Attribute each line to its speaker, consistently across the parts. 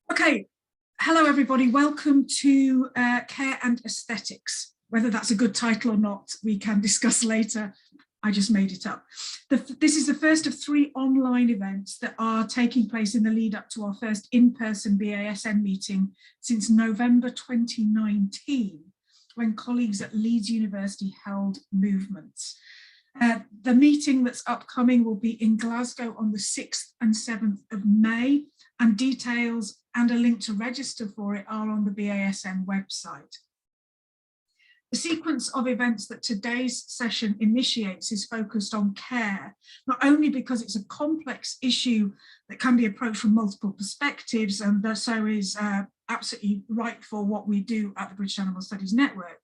Speaker 1: Okay, hello everybody. Welcome to Care and Aesthetics. Whether that's a good title or not, we can discuss later. I just made it up. This is the first of 3 online events that are taking place in the lead up to our first in-person BASN meeting since November 2019, when colleagues at Leeds University held movements. The meeting that's upcoming will be in Glasgow on the 6th and 7th of May, and details and a link to register for it are on the BASN website. The sequence of events that today's session initiates is focused on care, not only because it's a complex issue that can be approached from multiple perspectives, and so is absolutely right for what we do at the British Animal Studies Network.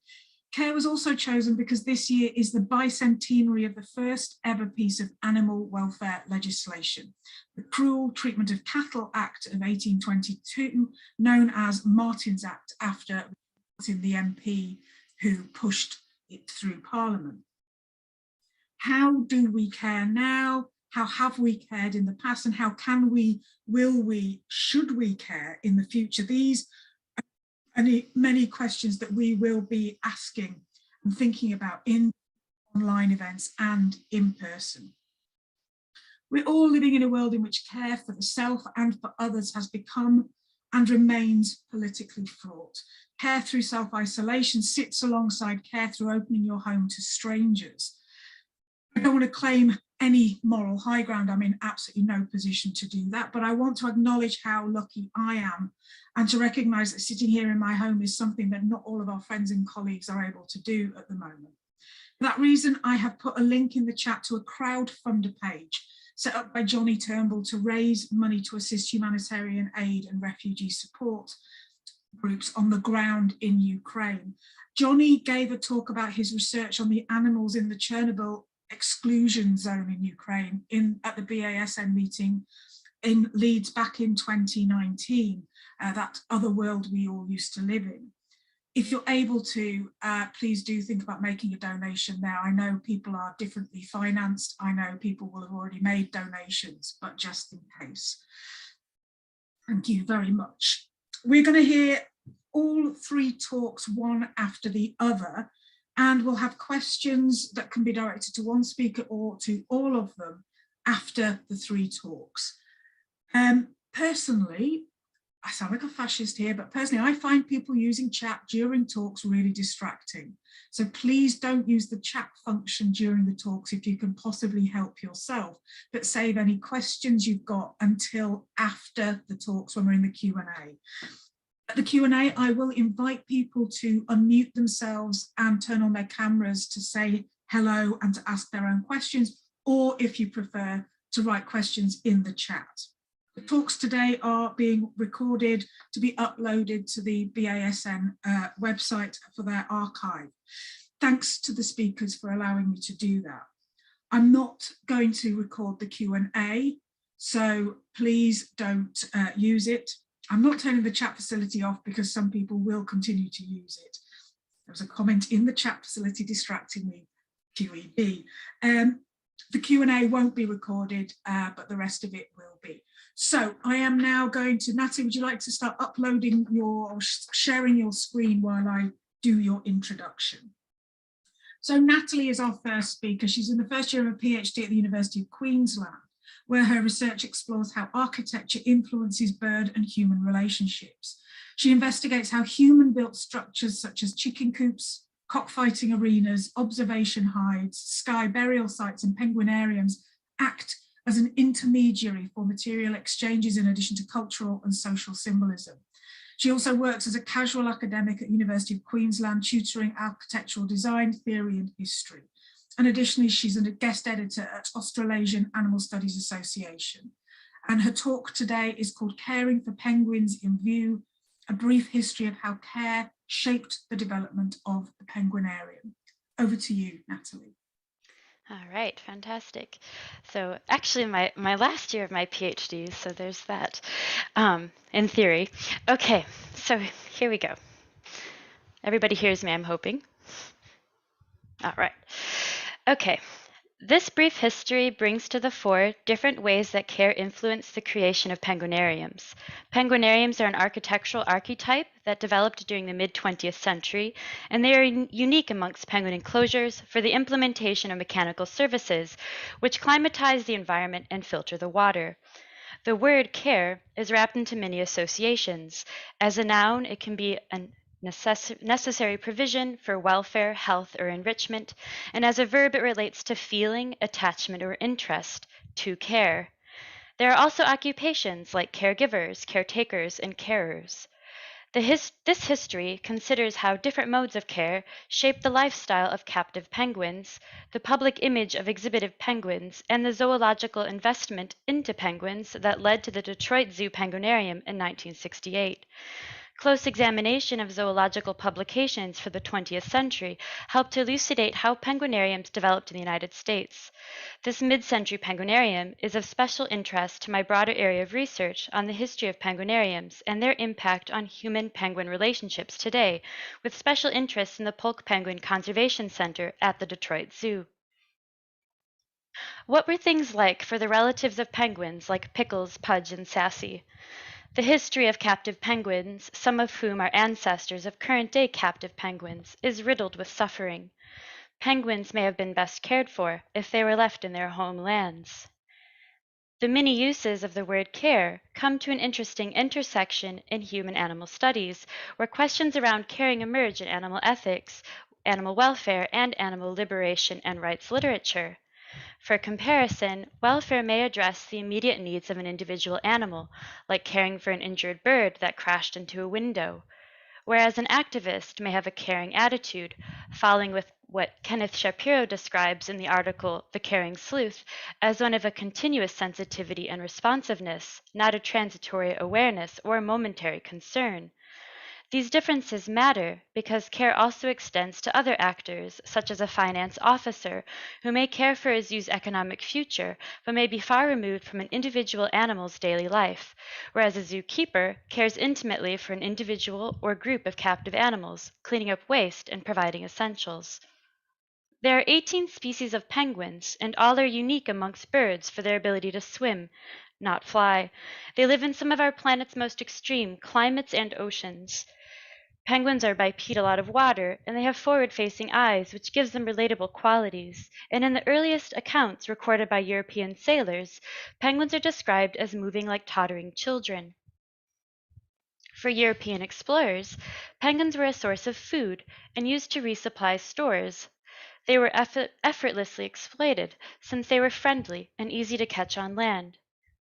Speaker 1: Care was also chosen because this year is the bicentenary of the first ever piece of animal welfare legislation, the Cruel Treatment of Cattle Act of 1822, known as Martin's Act, after Martin, the MP who pushed it through Parliament. How do we care now? How have we cared in the past? And how can we, will we, should we care in the future? These many questions that we will be asking and thinking about in online events and in person. We're all living in a world in which care for the self and for others has become and remains politically fraught. Care through self-isolation sits alongside care through opening your home to strangers. I don't want to claim any moral high ground. I'm in absolutely no position to do that, but I want to acknowledge how lucky I am and to recognise that sitting here in my home is something that not all of our friends and colleagues are able to do at the moment. For that reason, I have put a link in the chat to a crowdfunder page set up by Johnny Turnbull to raise money to assist humanitarian aid and refugee support groups on the ground in Ukraine. Johnny gave a talk about his research on the animals in the Chernobyl exclusion zone in Ukraine at the BASN meeting in Leeds back in 2019, that other world we all used to live in. If you're able to, please do think about making a donation now. I know people are differently financed. I know people will have already made donations, but just in case. Thank you very much. We're going to hear all 3 talks, one after the other, and we'll have questions that can be directed to one speaker or to all of them after the 3 talks. Personally, I sound like a fascist here, but personally, I find people using chat during talks really distracting. So please don't use the chat function during the talks if you can possibly help yourself, but save any questions you've got until after the talks when we're in the Q&A. At the Q&A, I will invite people to unmute themselves and turn on their cameras to say hello and to ask their own questions, or if you prefer, to write questions in the chat. The talks today are being recorded to be uploaded to the BASN website for their archive. Thanks to the speakers for allowing me to do that. I'm not going to record the Q&A, so please don't use it. I'm not turning the chat facility off because some people will continue to use it. There was a comment in the chat facility distracting me, QEB. The Q&A won't be recorded, but the rest of it will be. So I am now going to, Natalie, would you like to start uploading your, sharing your screen while I do your introduction? So Natalie is our first speaker. She's in the first year of a PhD at the University of Queensland, where her research explores how architecture influences bird and human relationships. She investigates how human-built structures such as chicken coops, cockfighting arenas, observation hides, sky burial sites and penguinariums act as an intermediary for material exchanges in addition to cultural and social symbolism. She also works as a casual academic at University of Queensland, tutoring architectural design, theory and history. And additionally, she's a guest editor at Australasian Animal Studies Association. And her talk today is called Caring for Penguins in View, a brief history of how care shaped the development of the Penguinarium. Over to you, Natalie.
Speaker 2: All right, fantastic. So actually my last year of my PhD, so there's that in theory. Okay, so here we go. Everybody hears me, I'm hoping. All right. Okay, This brief history brings to the fore different ways that care influenced the creation of penguinariums. Penguinariums are an architectural archetype that developed during the mid-20th century, and they are unique amongst penguin enclosures for the implementation of mechanical services, which climatize the environment and filter the water. The word care is wrapped into many associations. As a noun, it can be a necessary provision for welfare, health, or enrichment, and as a verb, it relates to feeling, attachment, or interest, to care. There are also occupations like caregivers, caretakers, and carers. This history considers how different modes of care shape the lifestyle of captive penguins, the public image of exhibited penguins, and the zoological investment into penguins that led to the Detroit Zoo Penguinarium in 1968. Close examination of zoological publications for the 20th century helped to elucidate how penguinariums developed in the United States. This mid-century penguinarium is of special interest to my broader area of research on the history of penguinariums and their impact on human-penguin relationships today, with special interest in the Polk Penguin Conservation Center at the Detroit Zoo. What were things like for the relatives of penguins like Pickles, Pudge, and Sassy? The history of captive penguins, some of whom are ancestors of current-day captive penguins, is riddled with suffering. Penguins may have been best cared for if they were left in their homelands. The many uses of the word care come to an interesting intersection in human-animal studies, where questions around caring emerge in animal ethics, animal welfare, and animal liberation and rights literature. For comparison, welfare may address the immediate needs of an individual animal, like caring for an injured bird that crashed into a window, whereas an activist may have a caring attitude, following with what Kenneth Shapiro describes in the article The Caring Sleuth as one of a continuous sensitivity and responsiveness, not a transitory awareness or momentary concern. These differences matter because care also extends to other actors, such as a finance officer, who may care for a zoo's economic future, but may be far removed from an individual animal's daily life, whereas a zookeeper cares intimately for an individual or group of captive animals, cleaning up waste and providing essentials. There are 18 species of penguins, and all are unique amongst birds for their ability to swim, not fly. They live in some of our planet's most extreme climates and oceans. Penguins are bipedal out of water, and they have forward-facing eyes, which gives them relatable qualities. And in the earliest accounts recorded by European sailors, penguins are described as moving like tottering children. For European explorers, penguins were a source of food and used to resupply stores. They were effortlessly exploited, since they were friendly and easy to catch on land.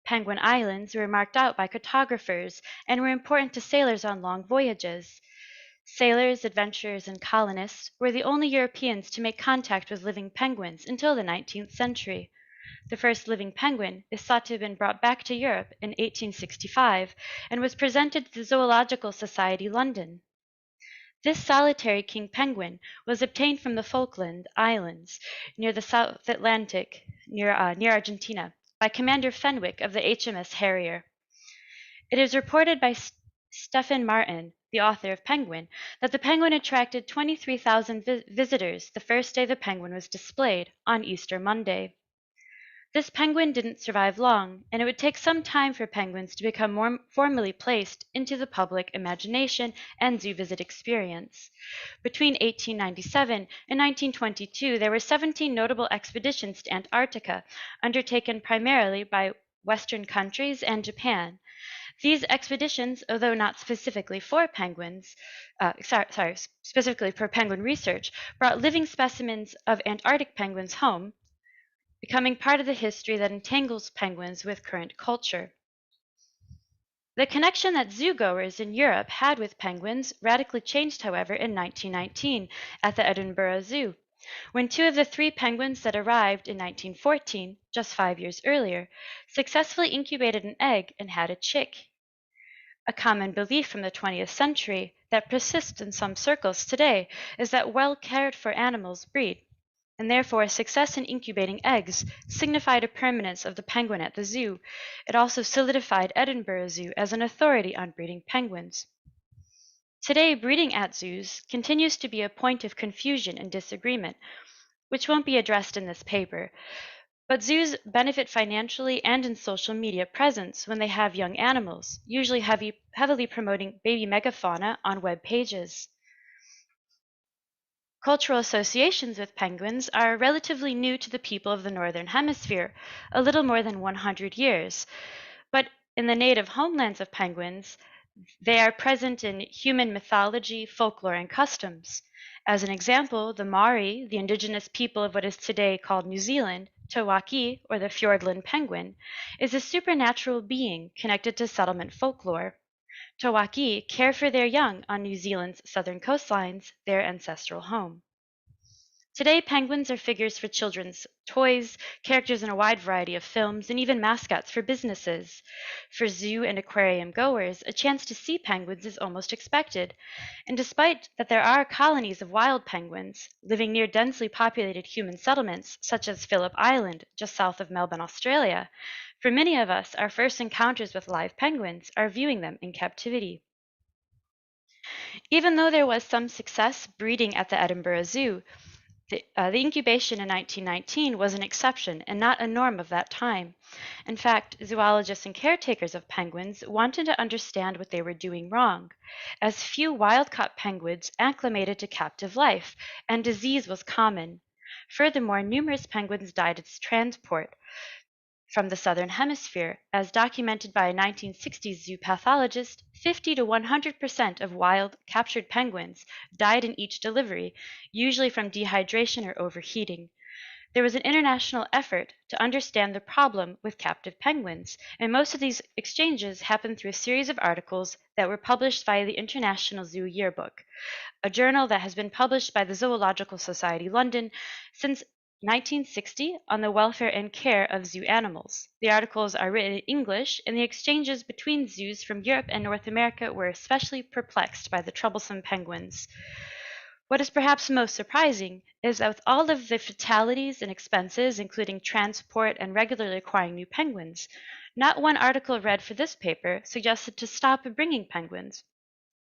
Speaker 2: Penguin Islands were marked out by cartographers and were important to sailors on long voyages. Sailors, adventurers, and colonists were the only Europeans to make contact with living penguins until the 19th century. The first living penguin is thought to have been brought back to Europe in 1865 and was presented to the Zoological Society, London. This solitary king penguin was obtained from the Falkland Islands near the South Atlantic, near Argentina, by Commander Fenwick of the HMS Harrier. It is reported by Stephen Martin, the author of Penguin, that the penguin attracted 23,000 visitors the first day the penguin was displayed, on Easter Monday. This penguin didn't survive long, and it would take some time for penguins to become more formally placed into the public imagination and zoo visit experience. Between 1897 and 1922, there were 17 notable expeditions to Antarctica, undertaken primarily by Western countries and Japan. These expeditions, although not specifically for penguins, specifically for penguin research, brought living specimens of Antarctic penguins home, becoming part of the history that entangles penguins with current culture. The connection that zoogoers in Europe had with penguins radically changed, however, in 1919 at the Edinburgh Zoo, when two of the three penguins that arrived in 1914, just 5 years earlier, successfully incubated an egg and had a chick. A common belief from the 20th century that persists in some circles today is that well-cared-for animals breed, and therefore success in incubating eggs signified a permanence of the penguin at the zoo. It also solidified Edinburgh Zoo as an authority on breeding penguins. Today, breeding at zoos continues to be a point of confusion and disagreement, which won't be addressed in this paper. But zoos benefit financially and in social media presence when they have young animals, usually heavily promoting baby megafauna on web pages. Cultural associations with penguins are relatively new to the people of the Northern Hemisphere, a little more than 100 years. But in the native homelands of penguins, they are present in human mythology, folklore, and customs. As an example, the Maori, the indigenous people of what is today called New Zealand, Tawaki, or the Fiordland penguin, is a supernatural being connected to settlement folklore. Tawaki care for their young on New Zealand's southern coastlines, their ancestral home. Today, penguins are figures for children's toys, characters in a wide variety of films, and even mascots for businesses. For zoo and aquarium goers, a chance to see penguins is almost expected. And despite that there are colonies of wild penguins living near densely populated human settlements, such as Phillip Island, just south of Melbourne, Australia, for many of us, our first encounters with live penguins are viewing them in captivity. Even though there was some success breeding at the Edinburgh Zoo, the incubation in 1919 was an exception and not a norm of that time. In fact, zoologists and caretakers of penguins wanted to understand what they were doing wrong, as few wild-caught penguins acclimated to captive life, and disease was common. Furthermore, numerous penguins died at transport from the southern hemisphere. As documented by a 1960s zoo pathologist, 50 to 100% of wild captured penguins died in each delivery, usually from dehydration or overheating. There was an international effort to understand the problem with captive penguins, and most of these exchanges happened through a series of articles that were published via the International Zoo Yearbook, a journal that has been published by the Zoological Society London since 1960 on the welfare and care of zoo animals. The articles are written in English, and the exchanges between zoos from Europe and North America were especially perplexed by the troublesome penguins. What is perhaps most surprising is that with all of the fatalities and expenses, including transport and regularly acquiring new penguins, not one article read for this paper suggested to stop bringing penguins.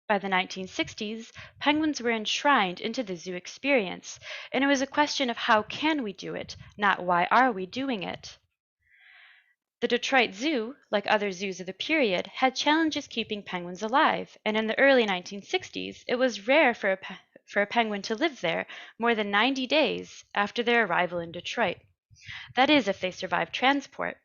Speaker 2: By the 1960s, penguins were enshrined into the zoo experience, and it was a question of how can we do it, not why are we doing it. The Detroit Zoo, like other zoos of the period, had challenges keeping penguins alive, and in the early 1960s, it was rare for a penguin to live there more than 90 days after their arrival in Detroit. That is, if they survived transport.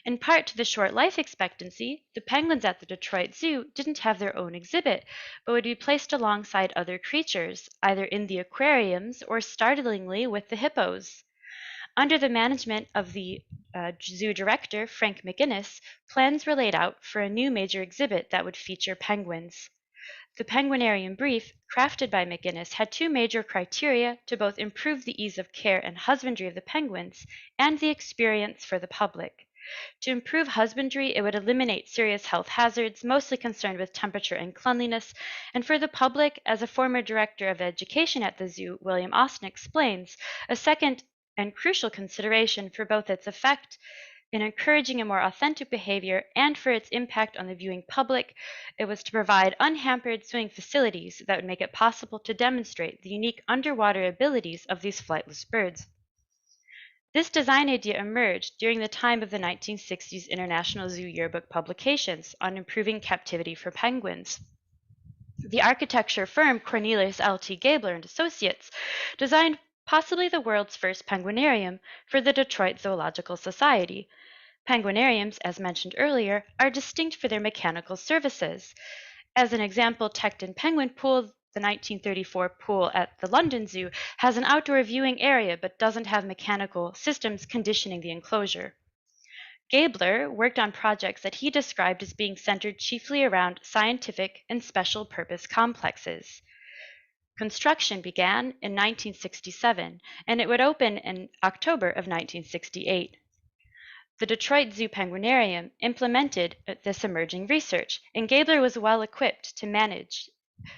Speaker 2: In part to the short life expectancy, the penguins at the Detroit Zoo didn't have their own exhibit, but would be placed alongside other creatures, either in the aquariums or startlingly with the hippos. Under the management of the zoo director, Frank McGinnis, plans were laid out for a new major exhibit that would feature penguins. The Penguinarium brief, crafted by McGinnis, had two major criteria to both improve the ease of care and husbandry of the penguins and the experience for the public. To improve husbandry, it would eliminate serious health hazards, mostly concerned with temperature and cleanliness, and for the public, as a former director of education at the zoo, William Austin explains, a second and crucial consideration for both its effect in encouraging a more authentic behavior and for its impact on the viewing public, it was to provide unhampered swimming facilities that would make it possible to demonstrate the unique underwater abilities of these flightless birds. This design idea emerged during the time of the 1960s International Zoo Yearbook publications on improving captivity for penguins. The architecture firm Cornelius L.T. Gabler and Associates designed possibly the world's first penguinarium for the Detroit Zoological Society. Penguinariums, as mentioned earlier, are distinct for their mechanical services. As an example, Tecton Penguin Pool, the 1934 pool at the London Zoo, has an outdoor viewing area but doesn't have mechanical systems conditioning the enclosure. Gabler worked on projects that he described as being centered chiefly around scientific and special purpose complexes. Construction began in 1967, and it would open in October of 1968. The Detroit Zoo Penguinarium implemented this emerging research, and Gabler was well equipped to manage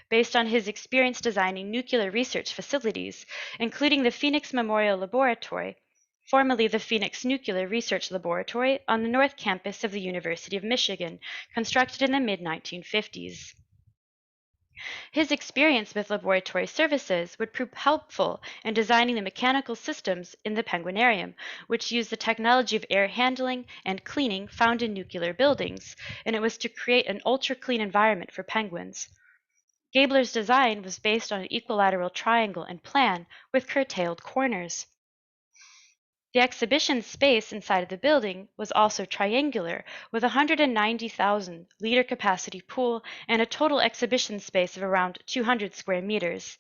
Speaker 2: based on his experience designing nuclear research facilities, including the Phoenix Memorial Laboratory, formerly the Phoenix Nuclear Research Laboratory, on the North Campus of the University of Michigan, constructed in the mid-1950s. His experience with laboratory services would prove helpful in designing the mechanical systems in the Penguinarium, which used the technology of air handling and cleaning found in nuclear buildings, and it was to create an ultra-clean environment for penguins. Gabler's design was based on an equilateral triangle and plan with curtailed corners. The exhibition space inside of the building was also triangular, with a 190,000 liter capacity pool and a total exhibition space of around 200 square meters.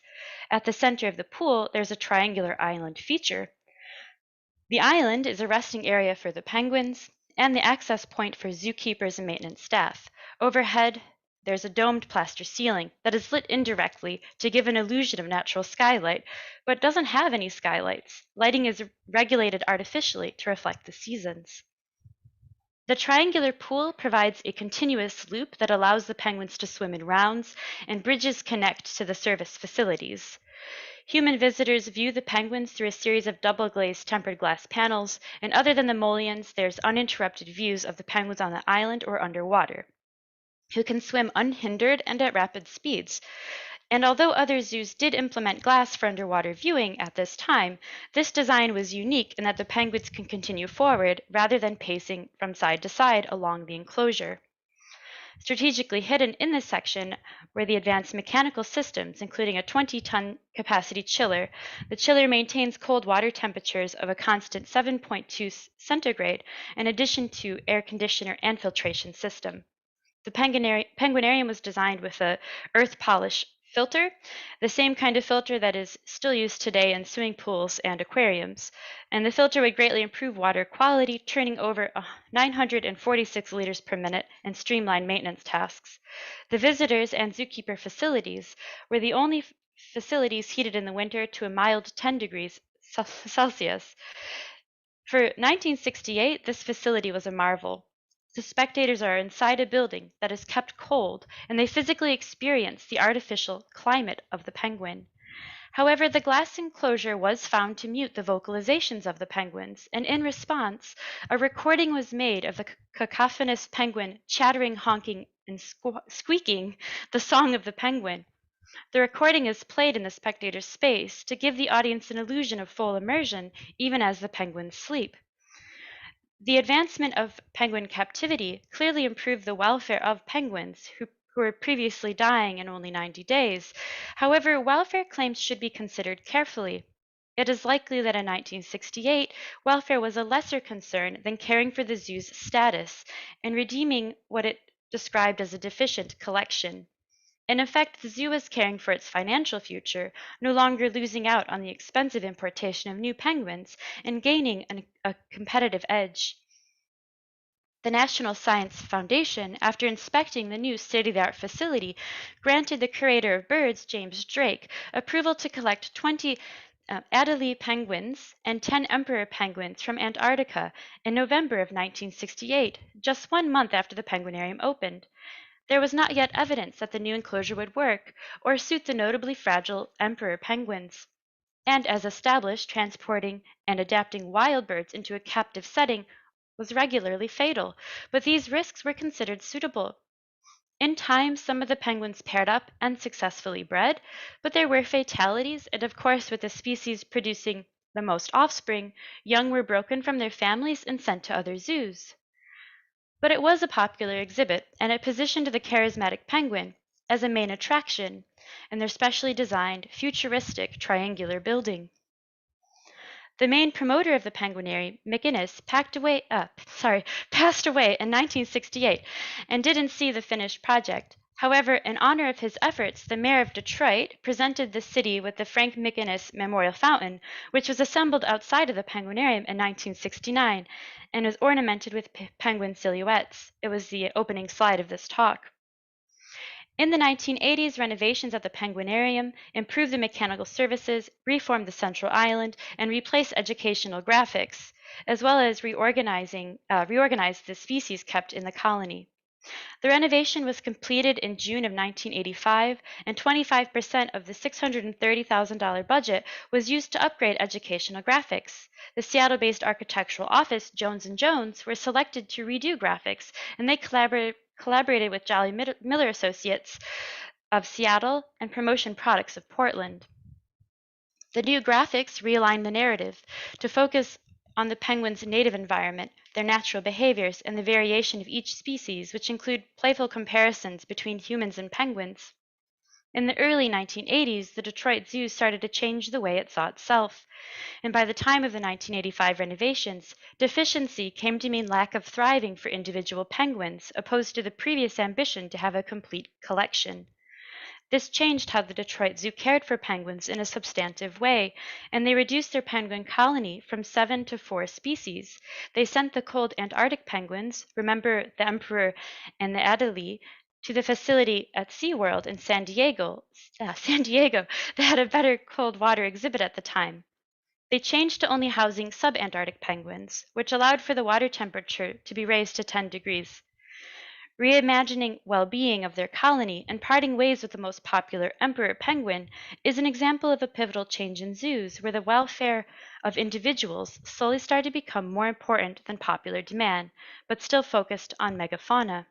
Speaker 2: At the center of the pool, there's a triangular island feature. The island is a resting area for the penguins and the access point for zookeepers and maintenance staff. Overhead, there's a domed plaster ceiling that is lit indirectly to give an illusion of natural skylight, but doesn't have any skylights. Lighting is regulated artificially to reflect the seasons. The triangular pool provides a continuous loop that allows the penguins to swim in rounds, and bridges connect to the service facilities. Human visitors view the penguins through a series of double-glazed tempered glass panels, and other than the mullions, there's uninterrupted views of the penguins on the island or underwater, who can swim unhindered and at rapid speeds. And although other zoos did implement glass for underwater viewing at this time, this design was unique in that the penguins can continue forward rather than pacing from side to side along the enclosure. Strategically hidden in this section were the advanced mechanical systems, including a 20-ton capacity chiller. The chiller maintains cold water temperatures of a constant 7.2 centigrade, in addition to air conditioner and filtration system. The Penguinarium was designed with a earth polish filter, the same kind of filter that is still used today in swimming pools and aquariums. And the filter would greatly improve water quality, turning over 946 liters per minute and streamline maintenance tasks. The visitors and zookeeper facilities were the only facilities heated in the winter to a mild 10 degrees Celsius. For 1968, this facility was a marvel. The spectators are inside a building that is kept cold, and they physically experience the artificial climate of the penguin. However, the glass enclosure was found to mute the vocalizations of the penguins, and in response, a recording was made of the cacophonous penguin chattering, honking, and squeaking the song of the penguin. The recording is played in the spectator's space to give the audience an illusion of full immersion, even as the penguins sleep. The advancement of penguin captivity clearly improved the welfare of penguins who were previously dying in only 90 days. However, welfare claims should be considered carefully. It is likely that in 1968, welfare was a lesser concern than caring for the zoo's status and redeeming what it described as a deficient collection. In effect, the zoo was caring for its financial future, no longer losing out on the expensive importation of new penguins and gaining a competitive edge. The National Science Foundation, after inspecting the new state-of-the-art facility, granted the curator of birds, James Drake, approval to collect 20 Adelie penguins and 10 emperor penguins from Antarctica in November of 1968, just 1 month after the Penguinarium opened. There was not yet evidence that the new enclosure would work or suit the notably fragile emperor penguins. And as established, transporting and adapting wild birds into a captive setting was regularly fatal, but these risks were considered suitable. In time, some of the penguins paired up and successfully bred, but there were fatalities, and of course, with the species producing the most offspring, young were broken from their families and sent to other zoos. But it was a popular exhibit, and it positioned the charismatic penguin as a main attraction in their specially designed, futuristic triangular building. The main promoter of the Penguinarium, McInnes, passed away in 1968 and didn't see the finished project. However, in honor of his efforts, the mayor of Detroit presented the city with the Frank McInnes Memorial Fountain, which was assembled outside of the Penguinarium in 1969 and was ornamented with penguin silhouettes. It was the opening slide of this talk. In the 1980s, renovations of the Penguinarium improved the mechanical services, reformed the central island, and replaced educational graphics, as well as reorganized the species kept in the colony. The renovation was completed in June of 1985, and 25% of the $630,000 budget was used to upgrade educational graphics. The Seattle-based architectural office, Jones & Jones, were selected to redo graphics, and they collaborated with Jolly Miller Associates of Seattle and promotion products of Portland. The new graphics realign the narrative to focus on the penguin's native environment, their natural behaviors, and the variation of each species, which include playful comparisons between humans and penguins. In the early 1980s, the Detroit Zoo started to change the way it saw itself, and by the time of the 1985 renovations, deficiency came to mean lack of thriving for individual penguins, opposed to the previous ambition to have a complete collection. This changed how the Detroit Zoo cared for penguins in a substantive way, and they reduced their penguin colony from 7 to 4 species. They sent the cold Antarctic penguins, remember the Emperor and the Natalie, to the facility at SeaWorld in San Diego, that had a better cold water exhibit at the time. They changed to only housing subantarctic penguins, which allowed for the water temperature to be raised to 10 degrees. Reimagining well-being of their colony and parting ways with the most popular emperor penguin is an example of a pivotal change in zoos where the welfare of individuals slowly started to become more important than popular demand, but still focused on megafauna.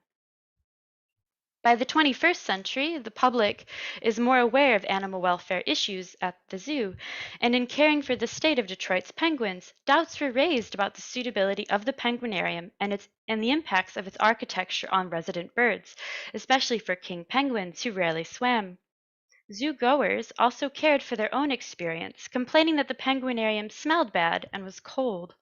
Speaker 2: By the 21st century, the public is more aware of animal welfare issues at the zoo, and in caring for the state of Detroit's penguins, doubts were raised about the suitability of the Penguinarium and the impacts of its architecture on resident birds, especially for king penguins who rarely swam. Zoo goers also cared for their own experience, complaining that the Penguinarium smelled bad and was cold.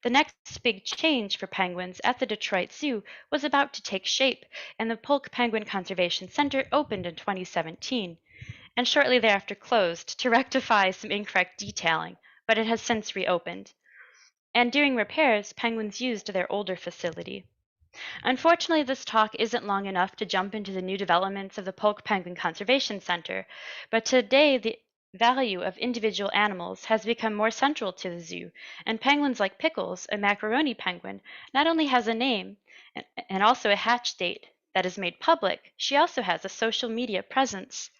Speaker 2: The next big change for penguins at the Detroit Zoo was about to take shape, and the Polk Penguin Conservation Center opened in 2017, and shortly thereafter closed to rectify some incorrect detailing, but it has since reopened. And during repairs, penguins used their older facility. Unfortunately, this talk isn't long enough to jump into the new developments of the Polk Penguin Conservation Center, but today the value of individual animals has become more central to the zoo, and penguins like Pickles, a macaroni penguin, not only has a name and also a hatch date that is made public, she also has a social media presence.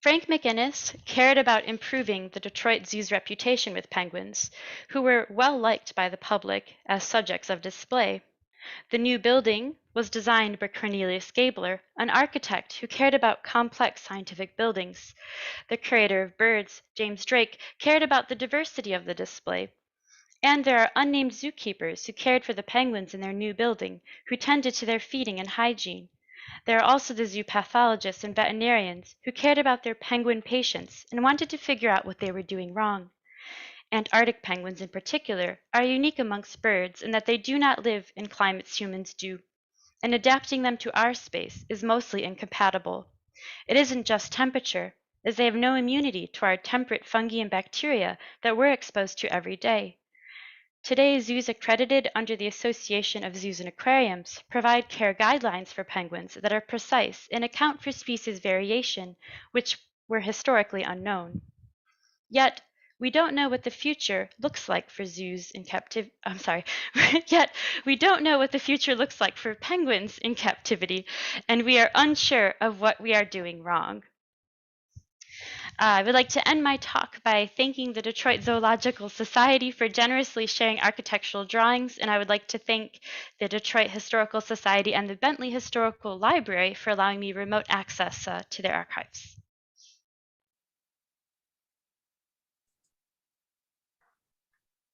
Speaker 2: Frank McInnes cared about improving the Detroit Zoo's reputation with penguins, who were well liked by the public as subjects of display. The new building was designed by Cornelius Gabler, an architect who cared about complex scientific buildings. The curator of birds, James Drake, cared about the diversity of the display. And there are unnamed zookeepers who cared for the penguins in their new building, who tended to their feeding and hygiene. There are also the zoo pathologists and veterinarians who cared about their penguin patients and wanted to figure out what they were doing wrong. Antarctic penguins in particular are unique amongst birds in that they do not live in climates humans do, and adapting them to our space is mostly incompatible. It isn't just temperature, as they have no immunity to our temperate fungi and bacteria that we're exposed to every day. Today, zoos accredited under the Association of Zoos and Aquariums provide care guidelines for penguins that are precise and account for species variation, which were historically unknown. Yet, we don't know what the future looks like for zoos in captivity. Yet, we don't know what the future looks like for penguins in captivity, and we are unsure of what we are doing wrong. I would like to end my talk by thanking the Detroit Zoological Society for generously sharing architectural drawings, and I would like to thank the Detroit Historical Society and the Bentley Historical Library for allowing me remote access to their archives.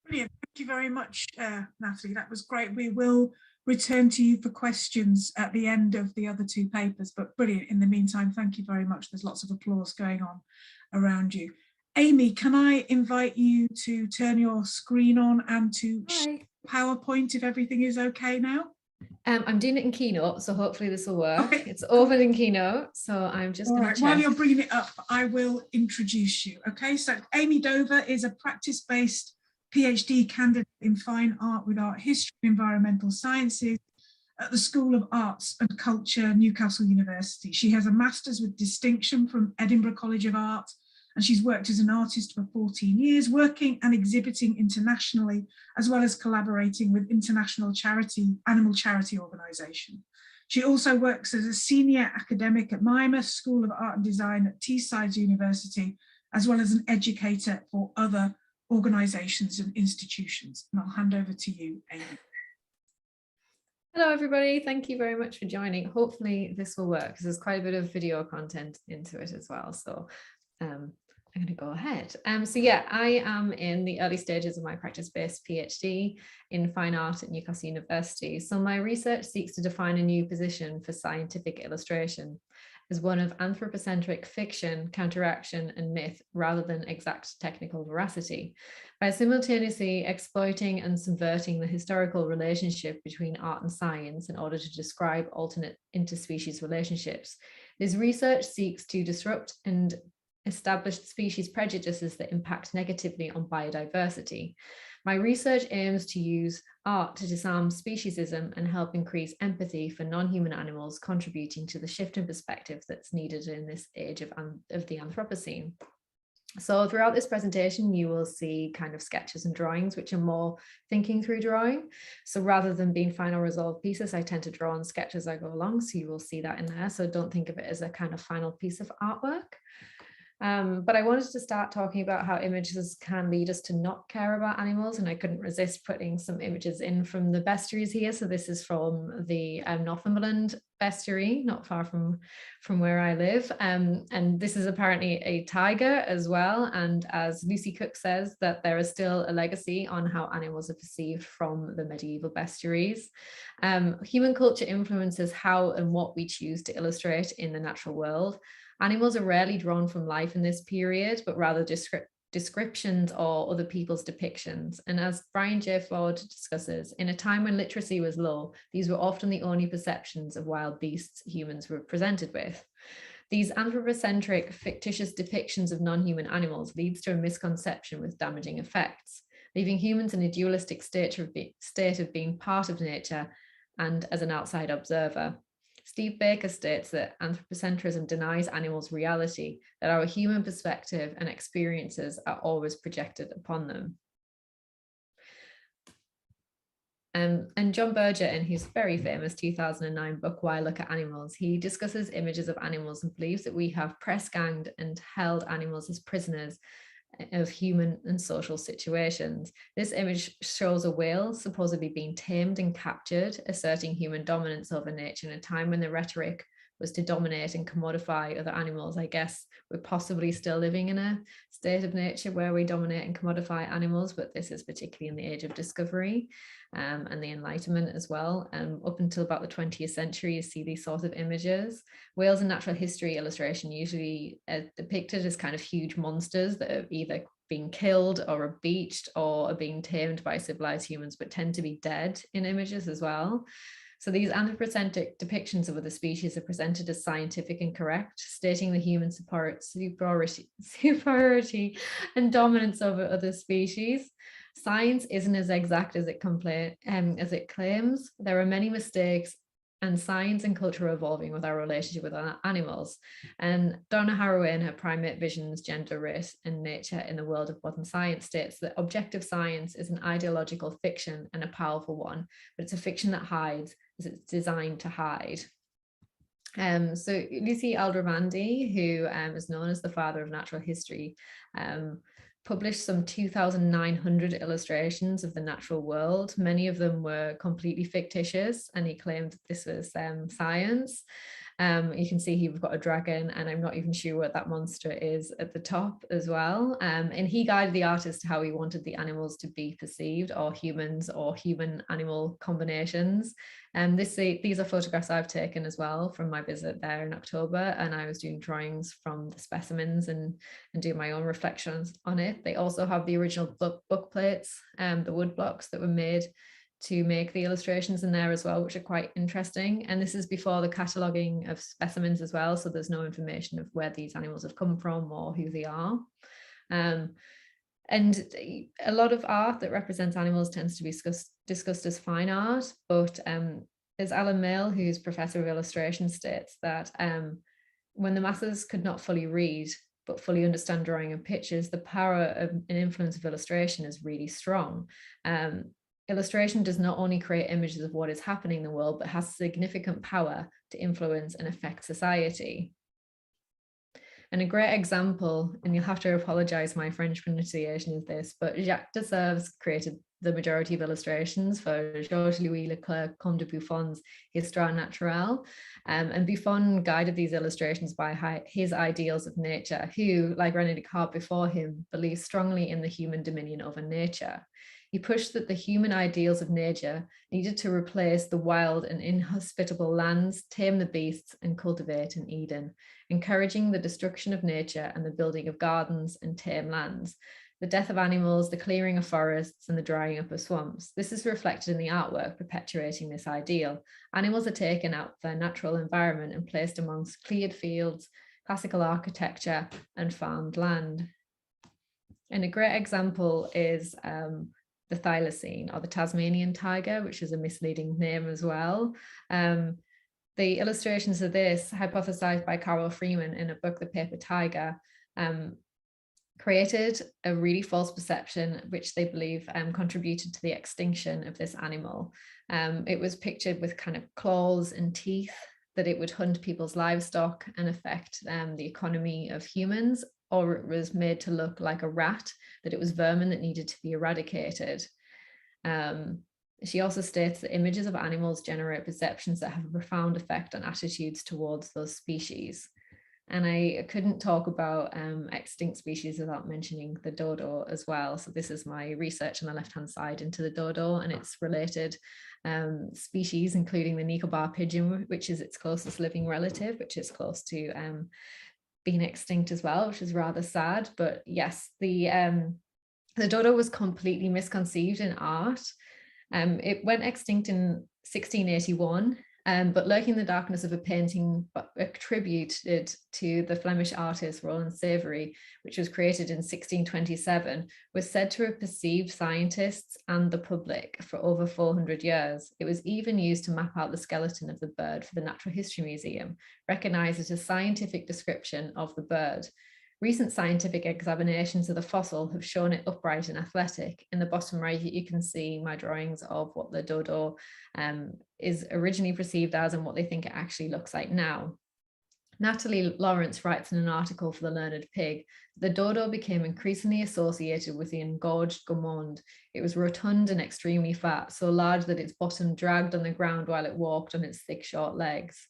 Speaker 1: Brilliant. Thank you very much, Natalie. That was great. We will return to you for questions at the end of the other two papers, but brilliant. In the meantime, thank you very much. There's lots of applause going on around you. Amy, can I invite you to turn your screen on and to PowerPoint if everything is okay now?
Speaker 3: I'm doing it in Keynote, so hopefully this will work. Okay, it's open in Keynote, so I'm just going to check.
Speaker 1: While you're bringing it up, I will introduce you. Okay, so Amy Dover is a practice-based PhD candidate in fine art with art history and environmental sciences at the School of Arts and Culture, Newcastle University. She has a master's with distinction from Edinburgh College of Art, and she's worked as an artist for 14 years, working and exhibiting internationally, as well as collaborating with international animal charity organisation. She also works as a senior academic at Mimar School of Art and Design at Teesside University, as well as an educator for other organisations and institutions. And I'll hand over to you, Amy.
Speaker 3: Hello, everybody. Thank you very much for joining. Hopefully this will work because there's quite a bit of video content into it as well. So I'm going to go ahead. So yeah, I am in the early stages of my practice-based PhD in fine art at Newcastle University. So my research seeks to define a new position for scientific illustration as one of anthropocentric fiction, counteraction, and myth, rather than exact technical veracity, by simultaneously exploiting and subverting the historical relationship between art and science in order to describe alternate interspecies relationships. This research seeks to disrupt and establish species prejudices that impact negatively on biodiversity. My research aims to use art to disarm speciesism and help increase empathy for non-human animals, contributing to the shift in perspective that's needed in this age of the Anthropocene. So throughout this presentation, you will see kind of sketches and drawings, which are more thinking through drawing. So rather than being final resolved pieces, I tend to draw on sketch as I go along. So you will see that in there. So don't think of it as a kind of final piece of artwork. But I wanted to start talking about how images can lead us to not care about animals, and I couldn't resist putting some images in from the bestiaries here. So this is from the Northumberland bestiary, not far from where I live, and this is apparently a tiger as well. And as Lucy Cook says, that there is still a legacy on how animals are perceived from the medieval bestiaries. Human culture influences how and what we choose to illustrate in the natural world. Animals are rarely drawn from life in this period, but rather descriptions or other people's depictions. And as Brian J. Ford discusses, in a time when literacy was low, these were often the only perceptions of wild beasts humans were presented with. These anthropocentric, fictitious depictions of non-human animals leads to a misconception with damaging effects, leaving humans in a dualistic state of being part of nature and as an outside observer. Steve Baker states that anthropocentrism denies animals reality, that our human perspective and experiences are always projected upon them. And John Berger, in his very famous 2009 book, Why Look at Animals, he discusses images of animals and believes that we have press-ganged and held animals as prisoners of human and social situations. This image shows a whale supposedly being tamed and captured, asserting human dominance over nature in a time when the rhetoric was to dominate and commodify other animals. I guess we're possibly still living in a state of nature where we dominate and commodify animals, but this is particularly in the age of discovery and the Enlightenment as well. Up until about the 20th century, you see these sorts of images. Whales in natural history illustration usually depicted as kind of huge monsters that are either being killed or are beached or are being tamed by civilized humans, but tend to be dead in images as well. So these anthropocentric depictions of other species are presented as scientific and correct, stating the human superiority and dominance over other species. Science isn't as exact as it claims. There are many mistakes, and science and culture are evolving with our relationship with our animals. And Donna Haraway, in her Primate Visions, Gender, Race and Nature in the World of Modern Science, states that objective science is an ideological fiction and a powerful one, but it's a fiction that hides as it's designed to hide. So Lucy Aldrovandi, who is known as the father of natural history, published some 2,900 illustrations of the natural world. Many of them were completely fictitious, and he claimed that this was science. You can see here we've got a dragon, and I'm not even sure what that monster is at the top as well. And he guided the artist to how he wanted the animals to be perceived, or humans or human-animal combinations. These are photographs I've taken as well from my visit there in October, and I was doing drawings from the specimens and doing my own reflections on it. They also have the original book plates, the wood blocks that were made to make the illustrations in there as well, which are quite interesting. And this is before the cataloguing of specimens as well, so there's no information of where these animals have come from or who they are. And a lot of art that represents animals tends to be discussed as fine art, but as Alan Mail, who's professor of illustration, states that when the masses could not fully read but fully understand drawing and pictures, the power and influence of illustration is really strong. Illustration does not only create images of what is happening in the world, but has significant power to influence and affect society. And a great example, and you'll have to apologize, my French pronunciation is this, but Jacques Desserves created the majority of illustrations for Georges-Louis Leclerc, Comte de Buffon's Histoire Naturelle. And Buffon guided these illustrations by his ideals of nature, who, like René Descartes before him, believed strongly in the human dominion over nature. He pushed that the human ideals of nature needed to replace the wild and inhospitable lands, tame the beasts, and cultivate in Eden, encouraging the destruction of nature and the building of gardens and tame lands, the death of animals, the clearing of forests, and the drying up of swamps. This is reflected in the artwork perpetuating this ideal. Animals are taken out of their natural environment and placed amongst cleared fields, classical architecture, and farmed land. And a great example is the thylacine, or the Tasmanian tiger, which is a misleading name as well. The illustrations of this, hypothesized by Carol Freeman in a book, The Paper Tiger, created a really false perception, which they believe contributed to the extinction of this animal. It was pictured with kind of claws and teeth, that it would hunt people's livestock and affect the economy of humans, or it was made to look like a rat, that it was vermin that needed to be eradicated. She also states that images of animals generate perceptions that have a profound effect on attitudes towards those species. And I couldn't talk about extinct species without mentioning the dodo as well. So this is my research on the left-hand side into the dodo and its related species, including the Nicobar pigeon, which is its closest living relative, which is close to being extinct as well, which is rather sad. But yes, the dodo was completely misconceived in art. It went extinct in 1681. But lurking in the darkness of a painting attributed to the Flemish artist Roland Savary, which was created in 1627, was said to have deceived scientists and the public for over 400 years. It was even used to map out the skeleton of the bird for the Natural History Museum, recognized as a scientific description of the bird. Recent scientific examinations of the fossil have shown it upright and athletic. In the bottom right, you can see my drawings of what the dodo is originally perceived as and what they think it actually looks like now. Natalie Lawrence writes in an article for the Learned Pig, the dodo became increasingly associated with the engorged gourmand. It was rotund and extremely fat, so large that its bottom dragged on the ground while it walked on its thick, short legs.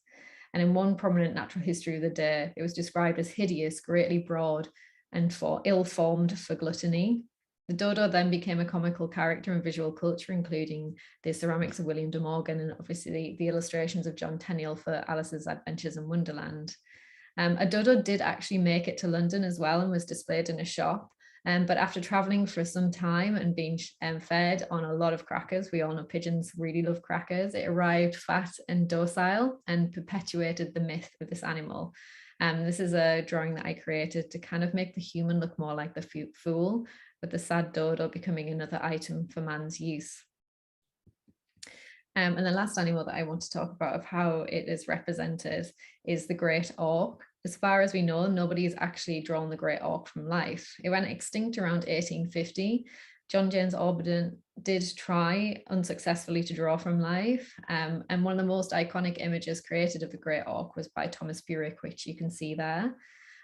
Speaker 3: And in one prominent natural history of the day, it was described as hideous, greatly broad, and for ill-formed for gluttony. The dodo then became a comical character in visual culture, including the ceramics of William de Morgan and obviously the illustrations of John Tenniel for Alice's Adventures in Wonderland. A dodo did actually make it to London as well and was displayed in a shop. But after traveling for some time and being fed on a lot of crackers, we all know pigeons really love crackers, it arrived fat and docile and perpetuated the myth of this animal. This is a drawing that I created to kind of make the human look more like the fool, with the sad dodo becoming another item for man's use. And the last animal that I want to talk about of how it is represented is the great auk. As far as we know, nobody has actually drawn the great auk from life. It went extinct around 1850. John James Audubon did try unsuccessfully to draw from life. And one of the most iconic images created of the great auk was by Thomas Bewick, which you can see there.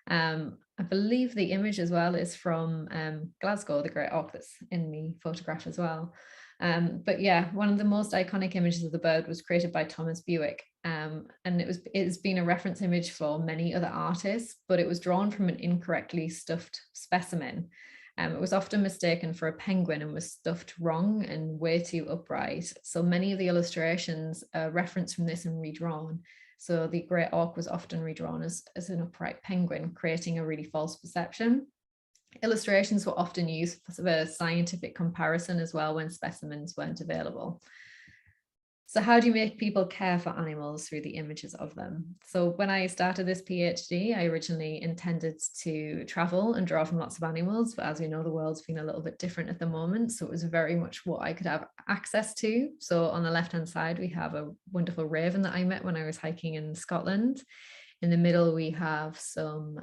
Speaker 3: I believe the image as well is from Glasgow, the great auk that's in the photograph as well. But yeah, one of the most iconic images of the bird was created by Thomas Bewick. And it's been a reference image for many other artists, but it was drawn from an incorrectly stuffed specimen. It was often mistaken for a penguin and was stuffed wrong and way too upright. So many of the illustrations are referenced from this and redrawn. So the great auk was often redrawn as an upright penguin, creating a really false perception. Illustrations were often used for a scientific comparison as well when specimens weren't available. So how do you make people care for animals through the images of them? So when I started this PhD, I originally intended to travel and draw from lots of animals, but as we know, the world's been a little bit different at the moment. So it was very much what I could have access to. So on the left-hand side, we have a wonderful raven that I met when I was hiking in Scotland. In the middle, we have some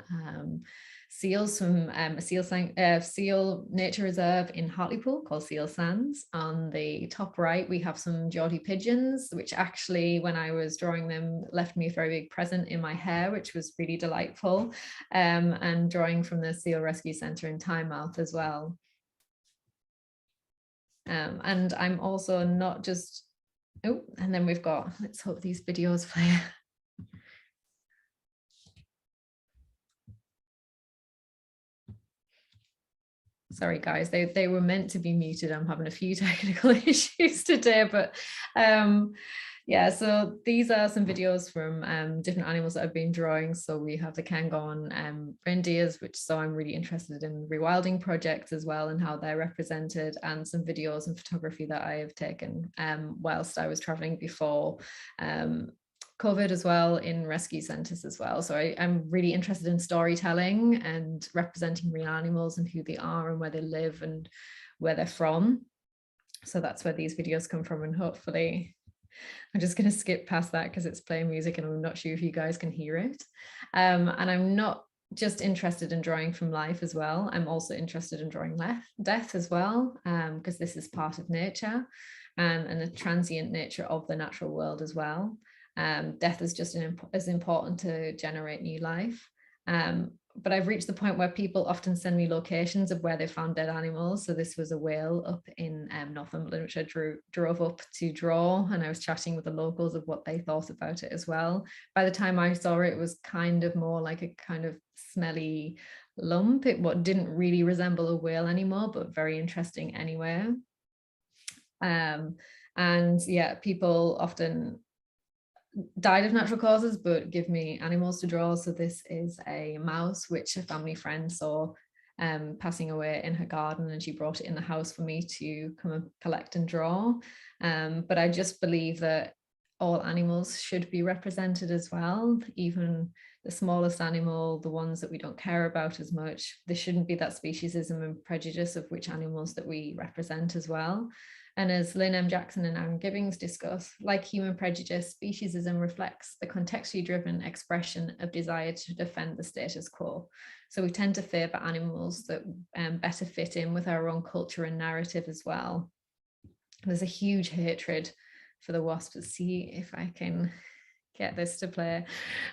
Speaker 3: seals from a seal nature reserve in Hartlepool called Seal Sands. On the top right, we have some Geordie pigeons, which actually, when I was drawing them, left me a very big present in my hair, which was really delightful, and drawing from the Seal Rescue Centre in Tynemouth as well. And I'm also not just, oh, and then we've got, let's hope these videos play. Sorry guys, they were meant to be muted. I'm having a few technical issues today, but yeah, so these are some videos from different animals that I've been drawing. So we have the Kangon reindeers, so I'm really interested in rewilding projects as well and how they're represented, and some videos and photography that I have taken whilst I was traveling before COVID as well, in rescue centres as well. So I'm really interested in storytelling and representing real animals and who they are and where they live and where they're from. So that's where these videos come from, and hopefully I'm just going to skip past that because it's playing music and I'm not sure if you guys can hear it. And I'm not just interested in drawing from life as well. I'm also interested in drawing death as well, because this is part of nature and the transient nature of the natural world as well. Death is just as important to generate new life. But I've reached the point where people often send me locations of where they found dead animals. So this was a whale up in Northumberland, which I drove up to draw, and I was chatting with the locals of what they thought about it as well. By the time I saw it, it was kind of more like a kind of smelly lump. It didn't really resemble a whale anymore, but very interesting anyway. And yeah, people often died of natural causes but give me animals to draw. So this is a mouse which a family friend saw passing away in her garden, and she brought it in the house for me to come and collect and draw. But I just believe that all animals should be represented as well, even the smallest animal, the ones that we don't care about as much. There shouldn't be that speciesism and prejudice of which animals that we represent as well. And as Lynn M. Jackson and Aaron Gibbings discuss, like human prejudice, speciesism reflects the contextually driven expression of desire to defend the status quo. So we tend to favour animals that better fit in with our own culture and narrative as well. There's a huge hatred for the wasp. Let's see if I can get this to play.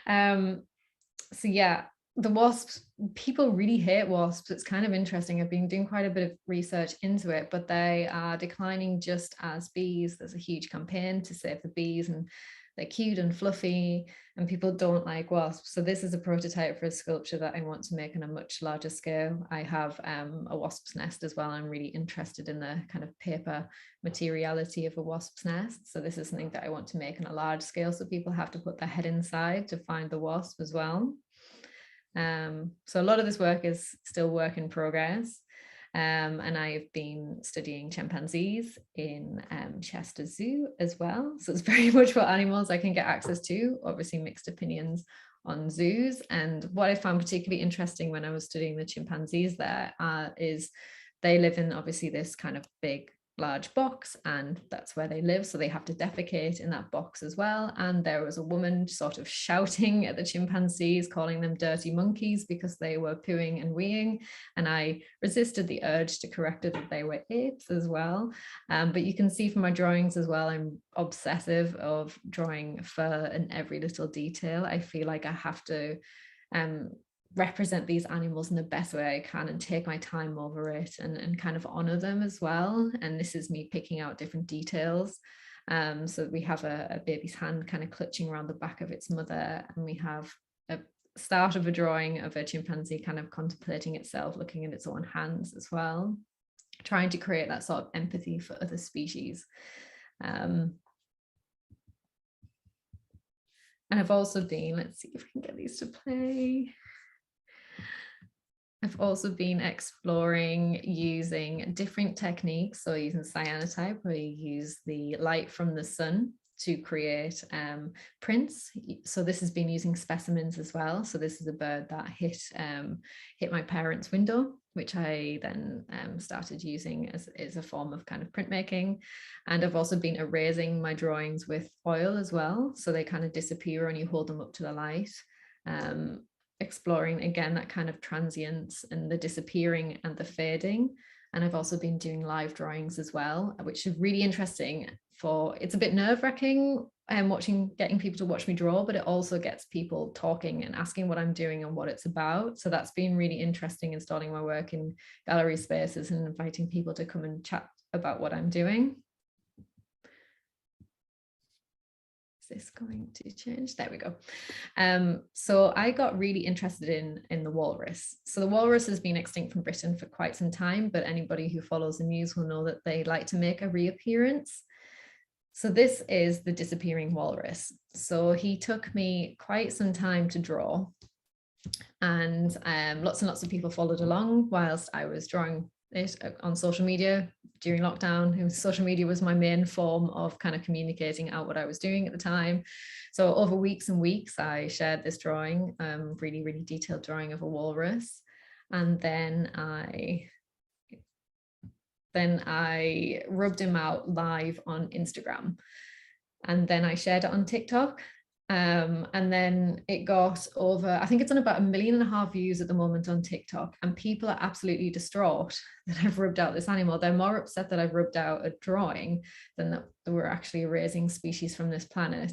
Speaker 3: So yeah, the wasps, people really hate wasps. It's kind of interesting. I've been doing quite a bit of research into it, but they are declining just as bees. There's a huge campaign to save the bees, and they're cute and fluffy, and people don't like wasps. So this is a prototype for a sculpture that I want to make on a much larger scale. I have a wasp's nest as well. I'm really interested in the kind of paper materiality of a wasp's nest. So this is something that I want to make on a large scale, so people have to put their head inside to find the wasp as well. So a lot of this work is still work in progress. And I've been studying chimpanzees in Chester Zoo as well. So it's very much what animals I can get access to, obviously mixed opinions on zoos. And what I found particularly interesting when I was studying the chimpanzees there is they live in obviously this kind of big large box, and that's where they live, so they have to defecate in that box as well. And there was a woman sort of shouting at the chimpanzees, calling them dirty monkeys because they were pooing and weeing, and I resisted the urge to correct her that they were apes as well. But you can see from my drawings as well, I'm obsessive of drawing fur in every little detail. I feel like I have to represent these animals in the best way I can and take my time over it and kind of honor them as well. And this is me picking out different details. So we have a baby's hand kind of clutching around the back of its mother, and we have a start of a drawing of a chimpanzee kind of contemplating itself, looking at its own hands as well, trying to create that sort of empathy for other species. And I've also been, let's see if we can get these to play. I've also been exploring using different techniques, so using cyanotype, where you use the light from the sun to create prints. So this has been using specimens as well. So this is a bird that hit my parents' window, which I then started using as a form of kind of printmaking. And I've also been erasing my drawings with oil as well, so they kind of disappear when you hold them up to the light. Exploring again that kind of transience and the disappearing and the fading. And I've also been doing live drawings as well, which is really interesting. It's a bit nerve-wracking getting people to watch me draw, but it also gets people talking and asking what I'm doing and what it's about. So that's been really interesting, installing my work in gallery spaces and inviting people to come and chat about what I'm doing. Is this going to change? There we go. So I got really interested in the walrus. So the walrus has been extinct from Britain for quite some time, but anybody who follows the news will know that they like to make a reappearance. So this is the disappearing walrus. So he took me quite some time to draw, and lots of people followed along whilst I was drawing it on social media during lockdown. Social media was my main form of kind of communicating out what I was doing at the time. So over weeks and weeks, I shared this drawing, really, really detailed drawing of a walrus. And then I rubbed him out live on Instagram. And then I shared it on TikTok. And then it got over, I think it's on about 1.5 million views at the moment on TikTok, and people are absolutely distraught that I've rubbed out this animal. They're more upset that I've rubbed out a drawing than that we're actually erasing species from this planet.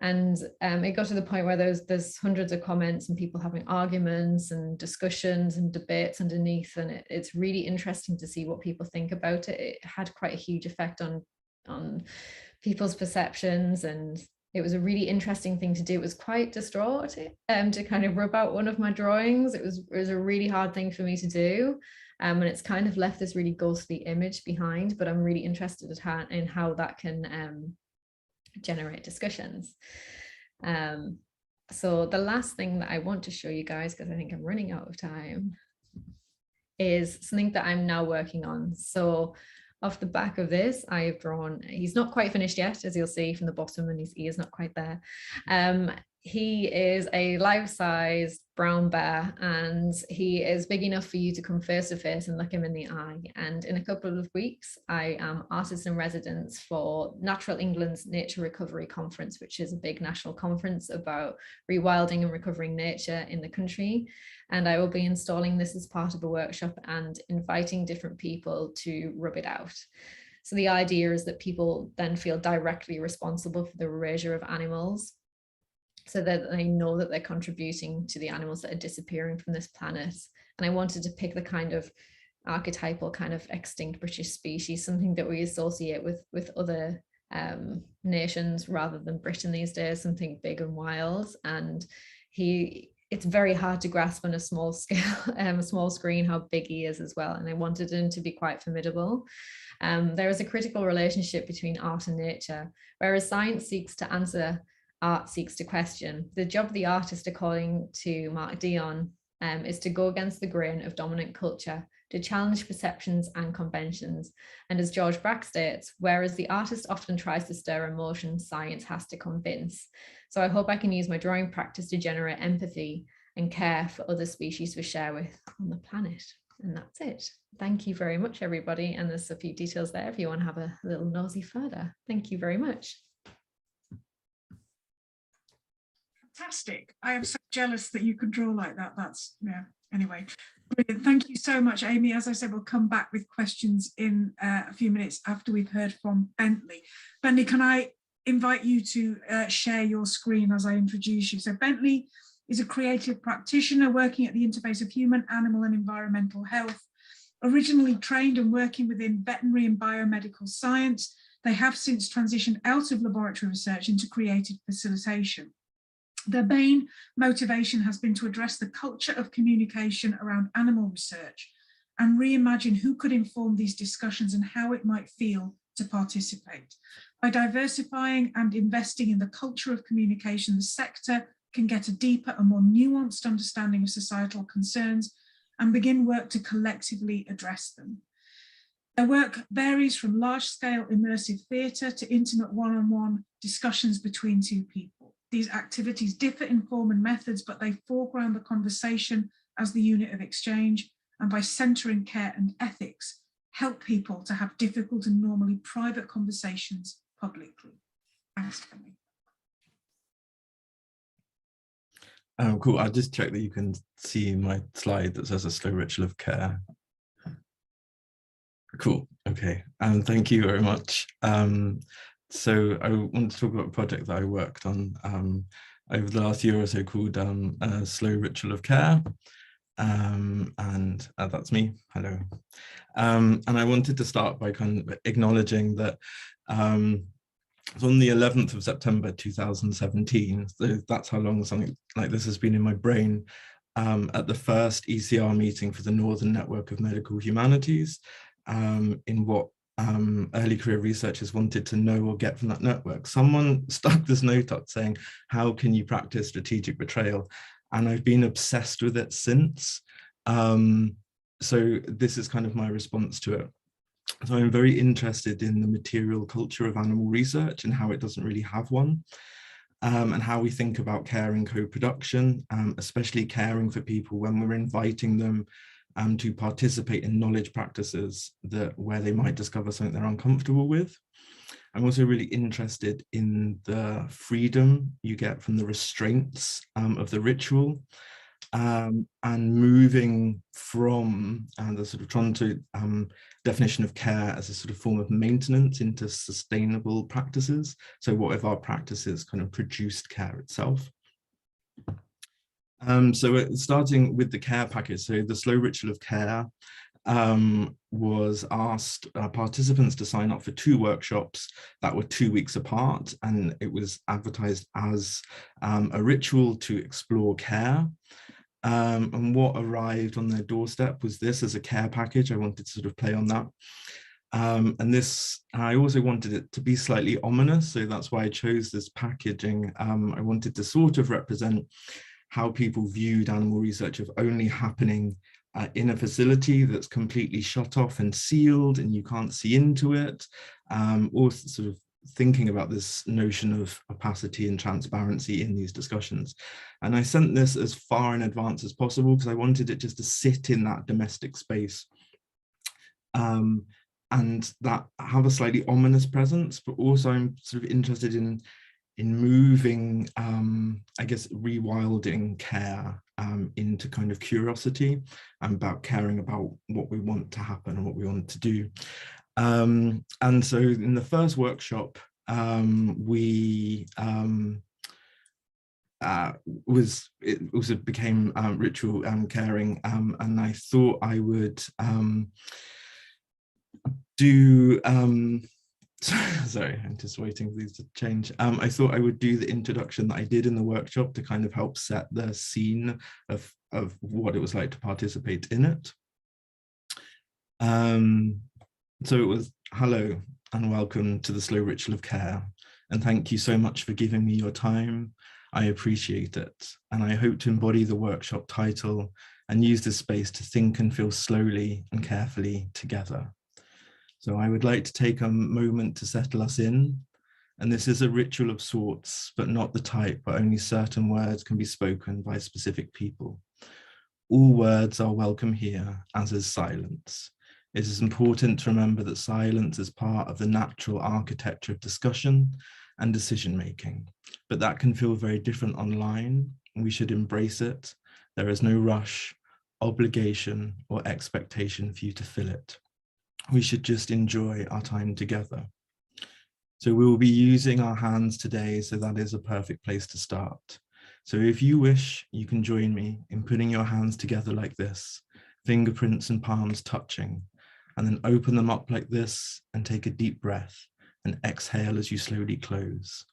Speaker 3: And it got to the point where there's hundreds of comments and people having arguments and discussions and debates underneath, and it's really interesting to see what people think about it. It had quite a huge effect on people's perceptions, and it was a really interesting thing to do. It was quite distraught to kind of rub out one of my drawings. It was a really hard thing for me to do. And it's kind of left this really ghostly image behind, but I'm really interested in how that can generate discussions. So the last thing that I want to show you guys, because I think I'm running out of time, is something that I'm now working on. So off the back of this, I have drawn, he's not quite finished yet, as you'll see from the bottom, and his ear's not quite there. He is a life-size brown bear, and he is big enough for you to come face to face and look him in the eye. And in a couple of weeks, I am artist in residence for Natural England's Nature Recovery Conference, which is a big national conference about rewilding and recovering nature in the country. And I will be installing this as part of a workshop and inviting different people to rub it out. So the idea is that people then feel directly responsible for the erasure of animals, so that they know that they're contributing to the animals that are disappearing from this planet. And I wanted to pick the kind of archetypal kind of extinct British species, something that we associate with other nations rather than Britain these days, something big and wild. And it's very hard to grasp on a small scale, a small screen, how big he is as well. And I wanted him to be quite formidable. There is a critical relationship between art and nature, whereas science seeks to answer, art seeks to question. The job of the artist, according to Mark Dion, is to go against the grain of dominant culture, to challenge perceptions and conventions. And as George Brack states, whereas the artist often tries to stir emotion, science has to convince. So I hope I can use my drawing practice to generate empathy and care for other species we share with on the planet. And that's it. Thank you very much, everybody. And there's a few details there if you want to have a little nosy further. Thank you very much.
Speaker 1: Fantastic. I am so jealous that you could draw like that. That's, yeah, anyway. Brilliant. Thank you so much, Amy. As I said, we'll come back with questions in a few minutes after we've heard from Bentley. Bentley, can I invite you to share your screen as I introduce you? So Bentley is a creative practitioner working at the interface of human, animal and environmental health. Originally trained and working within veterinary and biomedical science, they have since transitioned out of laboratory research into creative facilitation. Their main motivation has been to address the culture of communication around animal research and reimagine who could inform these discussions and how it might feel to participate. By diversifying and investing in the culture of communication, the sector can get a deeper and more nuanced understanding of societal concerns and begin work to collectively address them. Their work varies from large-scale immersive theatre to intimate one-on-one discussions between two people. These activities differ in form and methods, but they foreground the conversation as the unit of exchange, and by centering care and ethics, help people to have difficult and normally private conversations publicly. Thanks, Bentley.
Speaker 4: Cool. I'll just check that you can see my slide that says a slow ritual of care. Cool. Okay. Thank you very much. So I want to talk about a project that I worked on over the last year or so called a Slow Ritual of Care. and that's me. Hello. And I wanted to start by kind of acknowledging that it's on the 11th of September 2017, so that's how long something like this has been in my brain, at the first ECR meeting for the Northern Network of Medical Humanities, in what early career researchers wanted to know or get from that network. Someone stuck this note up saying, how can you practice strategic betrayal? And I've been obsessed with it since. So this is kind of my response to it. So I'm very interested in the material culture of animal research and how it doesn't really have one, and how we think about care and co-production, especially caring for people when we're inviting them to participate in knowledge practices where they might discover something they're uncomfortable with. I'm also really interested in the freedom you get from the restraints of the ritual, and moving from the sort of Toronto definition of care as a sort of form of maintenance into sustainable practices. So what if our practices kind of produced care itself? So starting with the care package, so the slow ritual of care was asked participants to sign up for 2 workshops that were 2 weeks apart, and it was advertised as a ritual to explore care. And what arrived on their doorstep was this as a care package. I wanted to sort of play on that. And this, I also wanted it to be slightly ominous, so that's why I chose this packaging. I wanted to sort of represent how people viewed animal research of only happening in a facility that's completely shut off and sealed and you can't see into it, or sort of thinking about this notion of opacity and transparency in these discussions. And I sent this as far in advance as possible because I wanted it just to sit in that domestic space, and that have a slightly ominous presence, but also I'm sort of interested in moving, I guess, rewilding care into kind of curiosity and about caring about what we want to happen and what we want to do. And so in the first workshop, it became ritual caring, and I thought I would do sorry, I'm just waiting for these to change. I thought I would do the introduction that I did in the workshop to kind of help set the scene of what it was like to participate in it. So it was, hello and welcome to the slow ritual of care, and thank you so much for giving me your time. I appreciate it, and I hope to embody the workshop title and use this space to think and feel slowly and carefully together. So I would like to take a moment to settle us in, and this is a ritual of sorts, but not the type where only certain words can be spoken by specific people. All words are welcome here, as is silence. It is important to remember that silence is part of the natural architecture of discussion and decision-making, but that can feel very different online. We should embrace it. There is no rush, obligation, or expectation for you to fill it. We should just enjoy our time together. So we will be using our hands today, so that is a perfect place to start. So if you wish, you can join me in putting your hands together like this, fingerprints and palms touching, and then open them up like this and take a deep breath and exhale as you slowly close.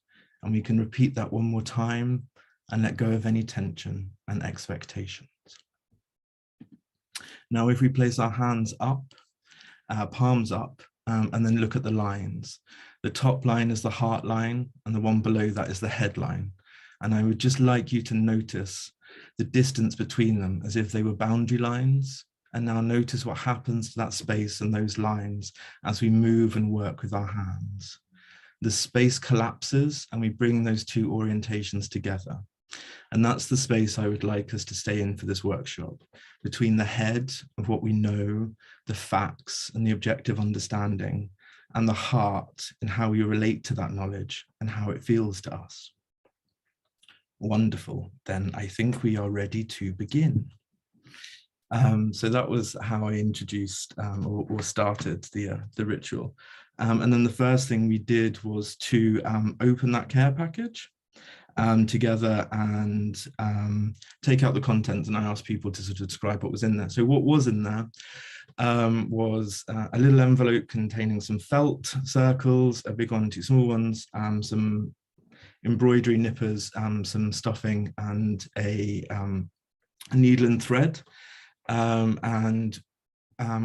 Speaker 4: And we can repeat that one more time and let go of any tension and expectations. Now, if we place our hands up, palms up, and then look at the lines. The top line is the heart line, and the one below that is the head line. And I would just like you to notice the distance between them as if they were boundary lines. And now notice what happens to that space and those lines as we move and work with our hands. The space collapses and we bring those two orientations together. And that's the space I would like us to stay in for this workshop, between the head of what we know, the facts and the objective understanding, and the heart and how we relate to that knowledge and how it feels to us. Wonderful. Then I think we are ready to begin. So that was how I introduced or started the ritual. And then the first thing we did was to open that care package. together and take out the contents, and I asked people to sort of describe what was in there. So what was in there was a little envelope containing some felt circles, a big one, two small ones, some embroidery nippers, some stuffing, and a needle and thread, and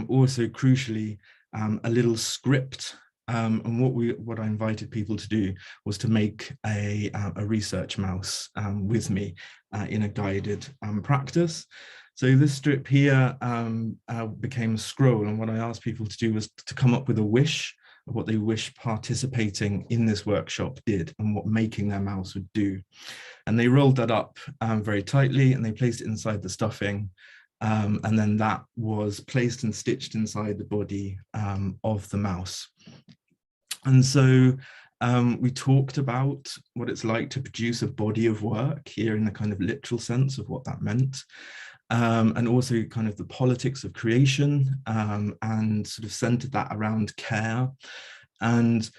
Speaker 4: also crucially a little script. And what I invited people to do was to make a research mouse with me in a guided practice. So this strip here became a scroll, and what I asked people to do was to come up with a wish of what they wish participating in this workshop did and what making their mouse would do. And they rolled that up very tightly, and they placed it inside the stuffing. And then that was placed and stitched inside the body of the mouse. And so we talked about what it's like to produce a body of work here in the kind of literal sense of what that meant. And also kind of the politics of creation, and sort of centered that around care. And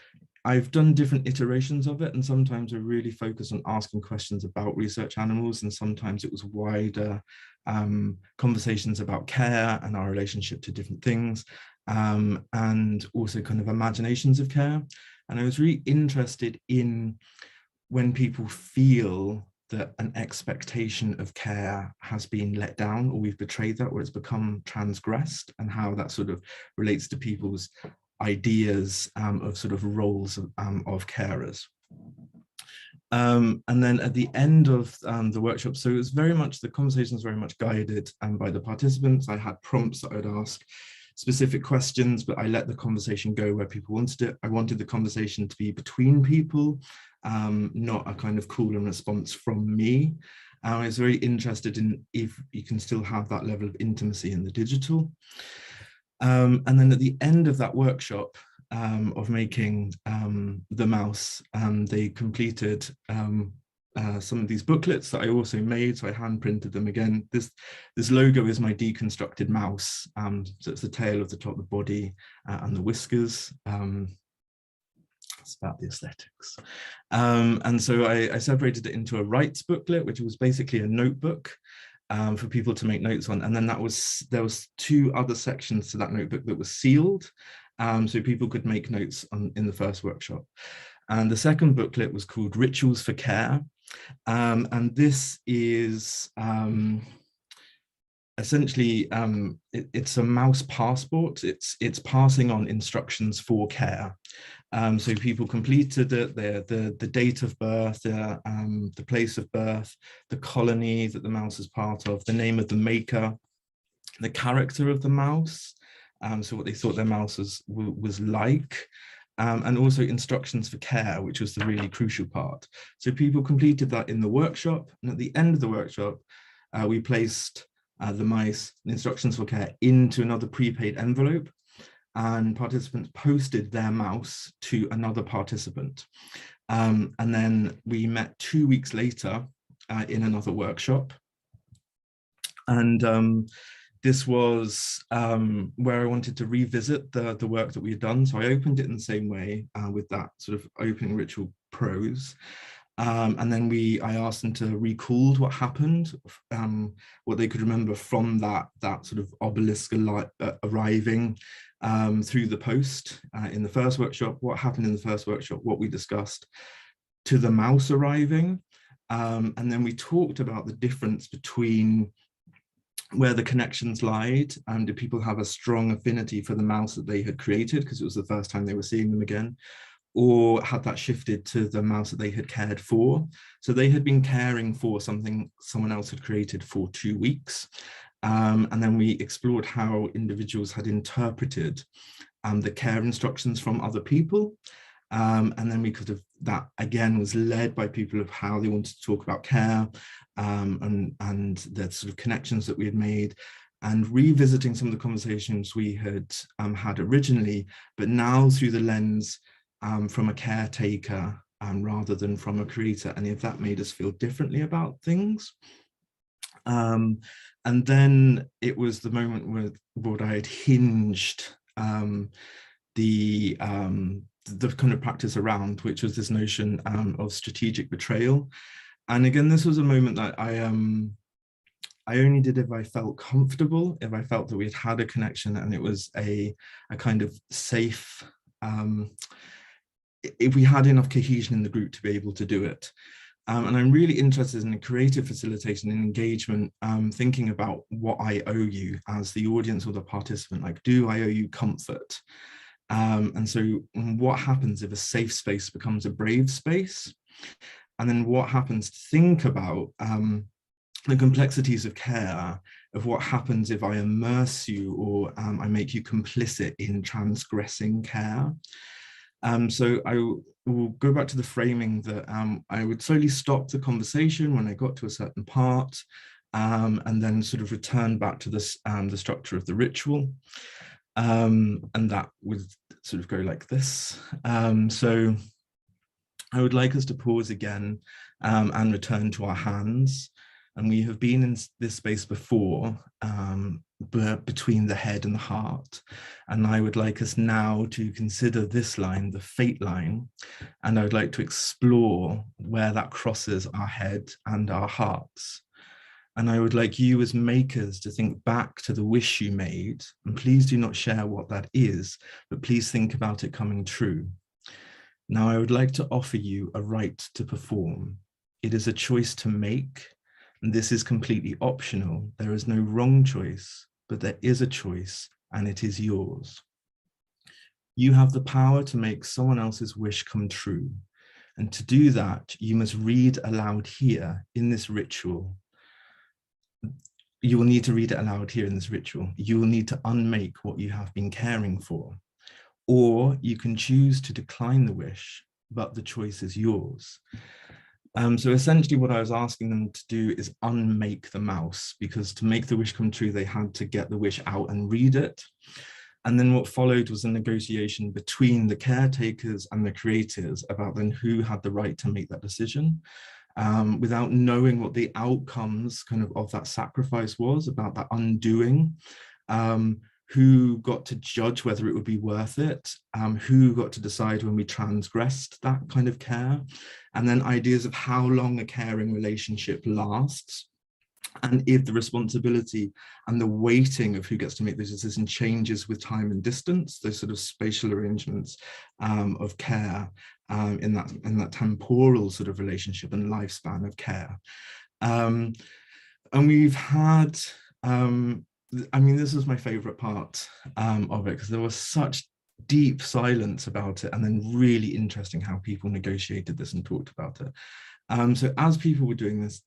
Speaker 4: I've done different iterations of it, and sometimes I really focused on asking questions about research animals, and sometimes it was wider conversations about care and our relationship to different things, and also kind of imaginations of care. And I was really interested in when people feel that an expectation of care has been let down, or we've betrayed that, or it's become transgressed, and how that sort of relates to people's ideas of sort of roles of carers. And then at the end of the workshop, so it was very much, the conversation was very much guided by the participants. I had prompts that I'd ask specific questions, but I let the conversation go where people wanted it. I wanted the conversation to be between people, not a kind of call and response from me. I was very interested in if you can still have that level of intimacy in the digital. And then at the end of that workshop of making the mouse, they completed some of these booklets that I also made. So I hand printed them again. This logo is my deconstructed mouse. So it's the tail of the top, the body, and the whiskers. It's about the aesthetics. And so I separated it into a rights booklet, which was basically a notebook for people to make notes on. And then there was two other sections to that notebook that was sealed, so people could make notes in the first workshop. And the second booklet was called Rituals for Care. And this is essentially, it's a mouse passport. It's passing on instructions for care. So people completed it, the date of birth, the place of birth, the colony that the mouse is part of, the name of the maker, the character of the mouse, so what they thought their mouse was like, and also instructions for care, which was the really crucial part. So people completed that in the workshop, and at the end of the workshop, we placed the mice and instructions for care into another prepaid envelope, and participants posted their mouse to another participant. And then we met 2 weeks later in another workshop. And this was where I wanted to revisit the work that we had done. So I opened it in the same way with that sort of opening ritual prose. And then I asked them to recall what happened, what they could remember from that sort of obelisk arriving through the post in the first workshop, what happened in the first workshop, what we discussed, to the mouse arriving. And then we talked about the difference between where the connections lied, and did people have a strong affinity for the mouse that they had created because it was the first time they were seeing them again, or had that shifted to the mouse that they had cared for. So they had been caring for something someone else had created for 2 weeks. And then we explored how individuals had interpreted the care instructions from other people. And then we could have, that again was led by people of how they wanted to talk about care, and the sort of connections that we had made, and revisiting some of the conversations we had had originally, but now through the lens from a caretaker rather than from a creator, and if that made us feel differently about things. And then it was the moment where what I had hinged the the kind of practice around, which was this notion of strategic betrayal. And again, this was a moment that I only did if I felt comfortable, if I felt that we had a connection and it was a kind of safe, if we had enough cohesion in the group to be able to do it. And I'm really interested in creative facilitation and engagement, thinking about what I owe you as the audience or the participant. Like, do I owe you comfort? And so what happens if a safe space becomes a brave space? And then what happens to think about the complexities of care, of what happens if I immerse you or I make you complicit in transgressing care. So I will go back to the framing that I would slowly stop the conversation when I got to a certain part, and then sort of return back to this, the structure of the ritual. And that would sort of go like this. So I would like us to pause again and return to our hands. And we have been in this space before, between the head and the heart. And I would like us now to consider this line, the fate line. And I would like to explore where that crosses our head and our hearts. And I would like you as makers to think back to the wish you made. And please do not share what that is, but please think about it coming true. Now I would like to offer you a right to perform. It is a choice to make. And this is completely optional. There is no wrong choice, but there is a choice and it is yours. You have the power to make someone else's wish come true. And to do that, you must read aloud here in this ritual. You will need to read it aloud here in this ritual. You will need to unmake what you have been caring for. Or you can choose to decline the wish, but the choice is yours. So essentially what I was asking them to do is unmake the mouse, because to make the wish come true, they had to get the wish out and read it. And then what followed was a negotiation between the caretakers and the creators about then who had the right to make that decision, without knowing what the outcomes kind of that sacrifice was, about that undoing. Who got to judge whether it would be worth it, who got to decide when we transgressed that kind of care, and then ideas of how long a caring relationship lasts, and if the responsibility and the weighting of who gets to make those decisions changes with time and distance, those sort of spatial arrangements of care in that temporal sort of relationship and lifespan of care. And we've had, I mean, this was my favorite part of it, because there was such deep silence about it, and then really interesting how people negotiated this and talked about it. So as people were doing this,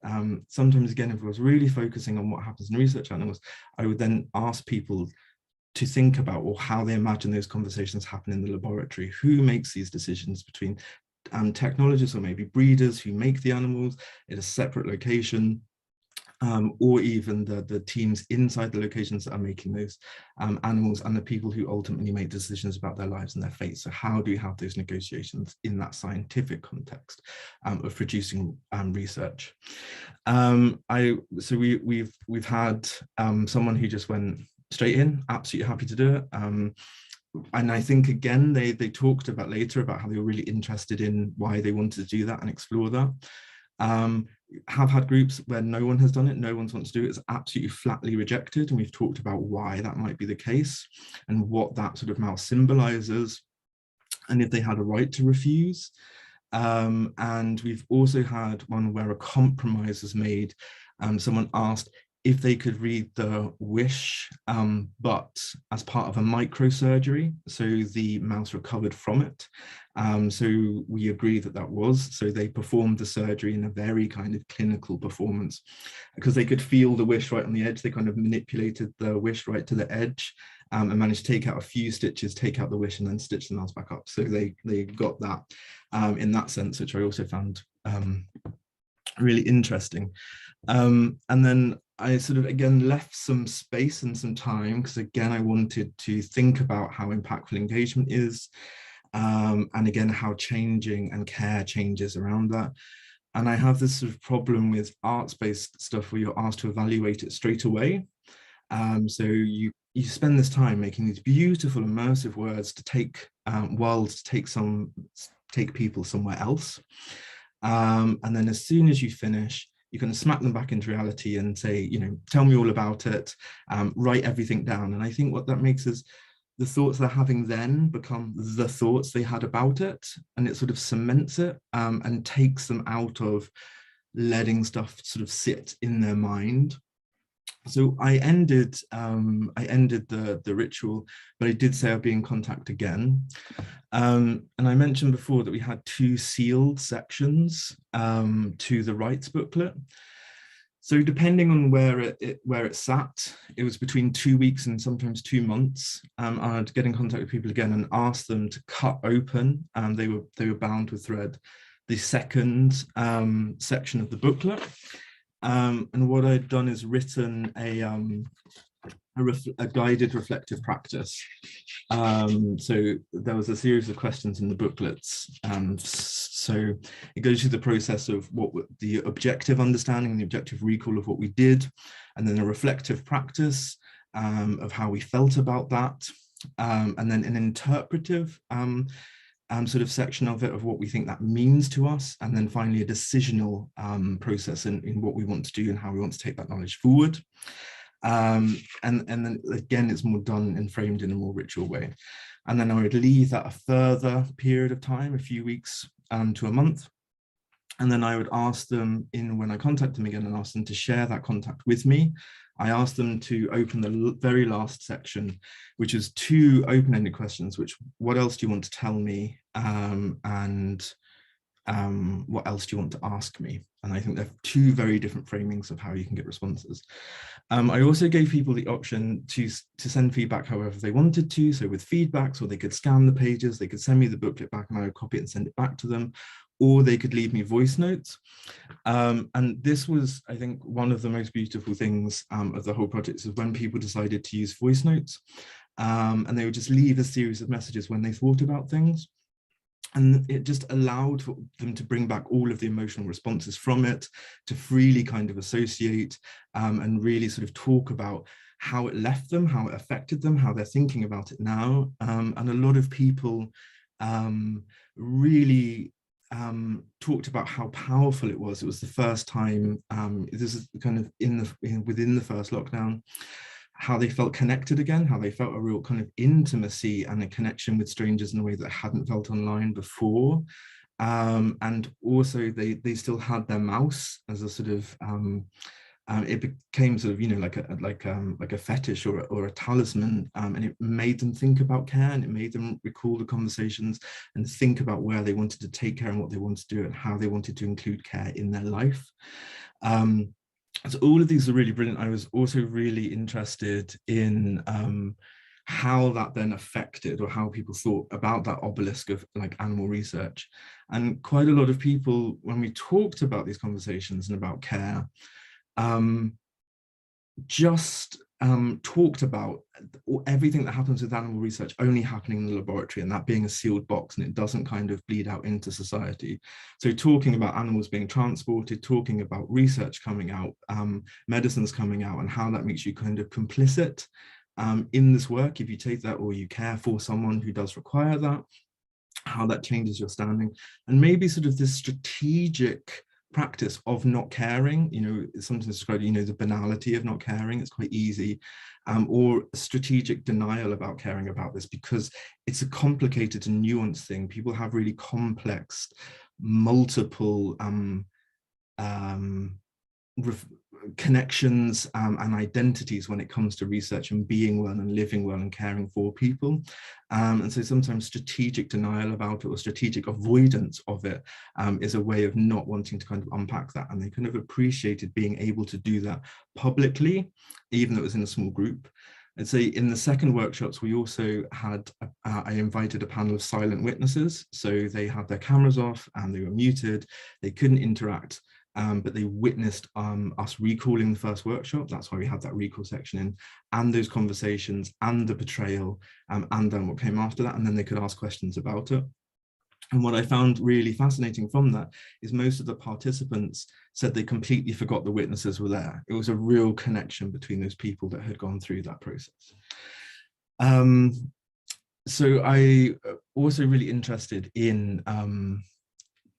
Speaker 4: sometimes again, if I was really focusing on what happens in research animals, I would then ask people to think about, or how they imagine those conversations happen in the laboratory. Who makes these decisions between technologists or maybe breeders who make the animals in a separate location? Or even the teams inside the locations that are making those animals, and the people who ultimately make decisions about their lives and their fate. So how do you have those negotiations in that scientific context of producing research? So we've had someone who just went straight in, absolutely happy to do it. And I think, again, they talked about later about how they were really interested in why they wanted to do that and explore that. Have had groups where no one has done it, no one's wants to do it, it's absolutely flatly rejected, and we've talked about why that might be the case and what that sort of mouse symbolizes, and if they had a right to refuse. And we've also had one where a compromise was made. Someone asked if they could read the wish, but as part of a microsurgery, so the mouse recovered from it. So we agreed that was, so they performed the surgery in a very kind of clinical performance, because they could feel the wish right on the edge. They kind of manipulated the wish right to the edge, and managed to take out a few stitches, take out the wish, and then stitch the mouse back up. So they got that in that sense, which I also found really interesting. And then I sort of, again, left some space and some time, because again, I wanted to think about how impactful engagement is, and again, how changing and care changes around that. And I have this sort of problem with arts-based stuff where you're asked to evaluate it straight away. So you you spend this time making these beautiful immersive words to take worlds, to take people somewhere else. And then as soon as you finish, you're going to smack them back into reality and say, you know, tell me all about it, write everything down. And I think what that makes is the thoughts they're having then become the thoughts they had about it, and it sort of cements it and takes them out of letting stuff sort of sit in their mind. So I ended the ritual, but I did say I'd be in contact again. And I mentioned before that we had 2 sealed sections to the rights booklet. So depending on where it sat, it was between 2 weeks and sometimes 2 months. I'd get in contact with people again and ask them to cut open, and they were bound with thread, the second section of the booklet. And what I'd done is written a guided reflective practice. So there was a series of questions in the booklets. So it goes through the process of the objective understanding, the objective recall of what we did, and then a reflective practice of how we felt about that, and then an interpretive sort of section of it, of what we think that means to us, and then finally a decisional process in what we want to do and how we want to take that knowledge forward. And then again, it's more done and framed in a more ritual way. And then I would leave that a further period of time, a few weeks to a month. And then I would ask them, when I contact them again, and ask them to share that contact with me. I asked them to open the very last section, which is 2 open-ended questions, which, what else do you want to tell me? And what else do you want to ask me? And I think there are 2 very different framings of how you can get responses. I also gave people the option to send feedback however they wanted to, so with feedbacks, or they could scan the pages, they could send me the booklet back and I would copy it and send it back to them, or they could leave me voice notes. And this was, I think, one of the most beautiful things of the whole project, is when people decided to use voice notes, and they would just leave a series of messages when they thought about things. And it just allowed for them to bring back all of the emotional responses from it, to freely kind of associate and really sort of talk about how it left them, how it affected them, how they're thinking about it now. And a lot of people really talked about how powerful it was. It was the first time, this is kind of within the first lockdown, how they felt connected again, how they felt a real kind of intimacy and a connection with strangers in a way that hadn't felt online before. And also they still had their mouse as a sort of, it became sort of, you know, like a fetish or a talisman, and it made them think about care, and it made them recall the conversations and think about where they wanted to take care and what they wanted to do and how they wanted to include care in their life. So all of these are really brilliant. I was also really interested in how that then affected, or how people thought about that obelisk of like animal research. And quite a lot of people, when we talked about these conversations and about care, talked about everything that happens with animal research only happening in the laboratory, and that being a sealed box, and it doesn't kind of bleed out into society. So talking about animals being transported, talking about research coming out, medicines coming out, and how that makes you kind of complicit in this work if you take that, or you care for someone who does require that, how that changes your standing, and maybe sort of this strategic practice of not caring, you know, sometimes described, you know, the banality of not caring. It's quite easy, or strategic denial about caring about this, because it's a complicated and nuanced thing. People have really complex, multiple connections and identities when it comes to research and being well and living well and caring for people. And so sometimes strategic denial about it, or strategic avoidance of it, is a way of not wanting to kind of unpack that. And they kind of appreciated being able to do that publicly, even though it was in a small group. I'd say in the second workshops, we also had, I invited a panel of silent witnesses. So they had their cameras off and they were muted. They couldn't interact. But they witnessed us recalling the first workshop. That's why we had that recall section in, and those conversations and the betrayal, and then what came after that, and then they could ask questions about it. And what I found really fascinating from that is most of the participants said they completely forgot the witnesses were there. It was a real connection between those people that had gone through that process. So I also really interested in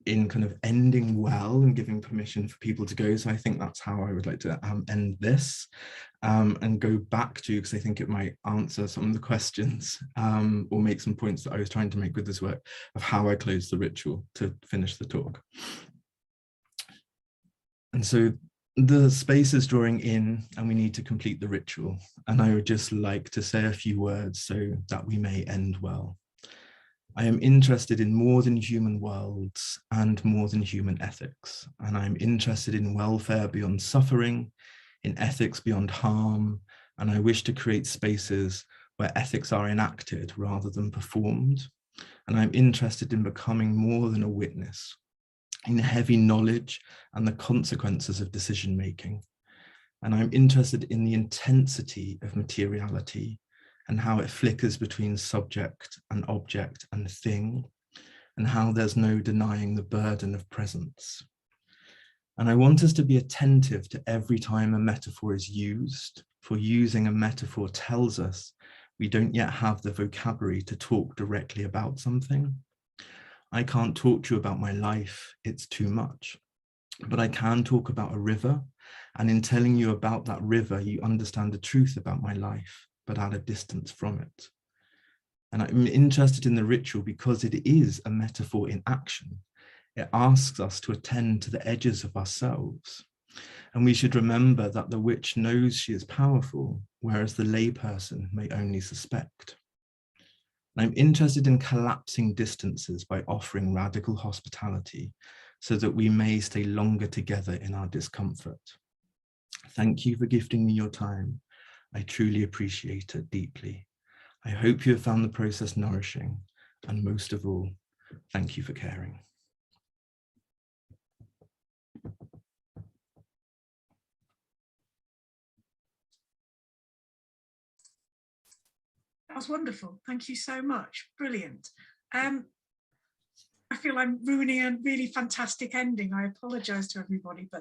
Speaker 4: kind of ending well and giving permission for people to go. So I think that's how I would like to end this and go back to, because I think it might answer some of the questions or make some points that I was trying to make with this work of how I close the ritual to finish the talk. And so the space is drawing in and we need to complete the ritual. And I would just like to say a few words so that we may end well. I am interested in more than human worlds and more than human ethics. And I'm interested in welfare beyond suffering, in ethics beyond harm. And I wish to create spaces where ethics are enacted rather than performed. And I'm interested in becoming more than a witness, in heavy knowledge and the consequences of decision making. And I'm interested in the intensity of materiality and how it flickers between subject and object and thing, and how there's no denying the burden of presence. And I want us to be attentive to every time a metaphor is used, for using a metaphor tells us we don't yet have the vocabulary to talk directly about something. I can't talk to you about my life, it's too much, but I can talk about a river, and in telling you about that river, you understand the truth about my life, but at a distance from it. And I'm interested in the ritual because it is a metaphor in action. It asks us to attend to the edges of ourselves. And we should remember that the witch knows she is powerful, whereas the layperson may only suspect. And I'm interested in collapsing distances by offering radical hospitality so that we may stay longer together in our discomfort. Thank you for gifting me your time. I truly appreciate it deeply. I hope you have found the process nourishing, and most of all, thank you for caring.
Speaker 1: That was wonderful. Thank you so much. Brilliant. I feel I'm ruining a really fantastic ending. I apologise to everybody, but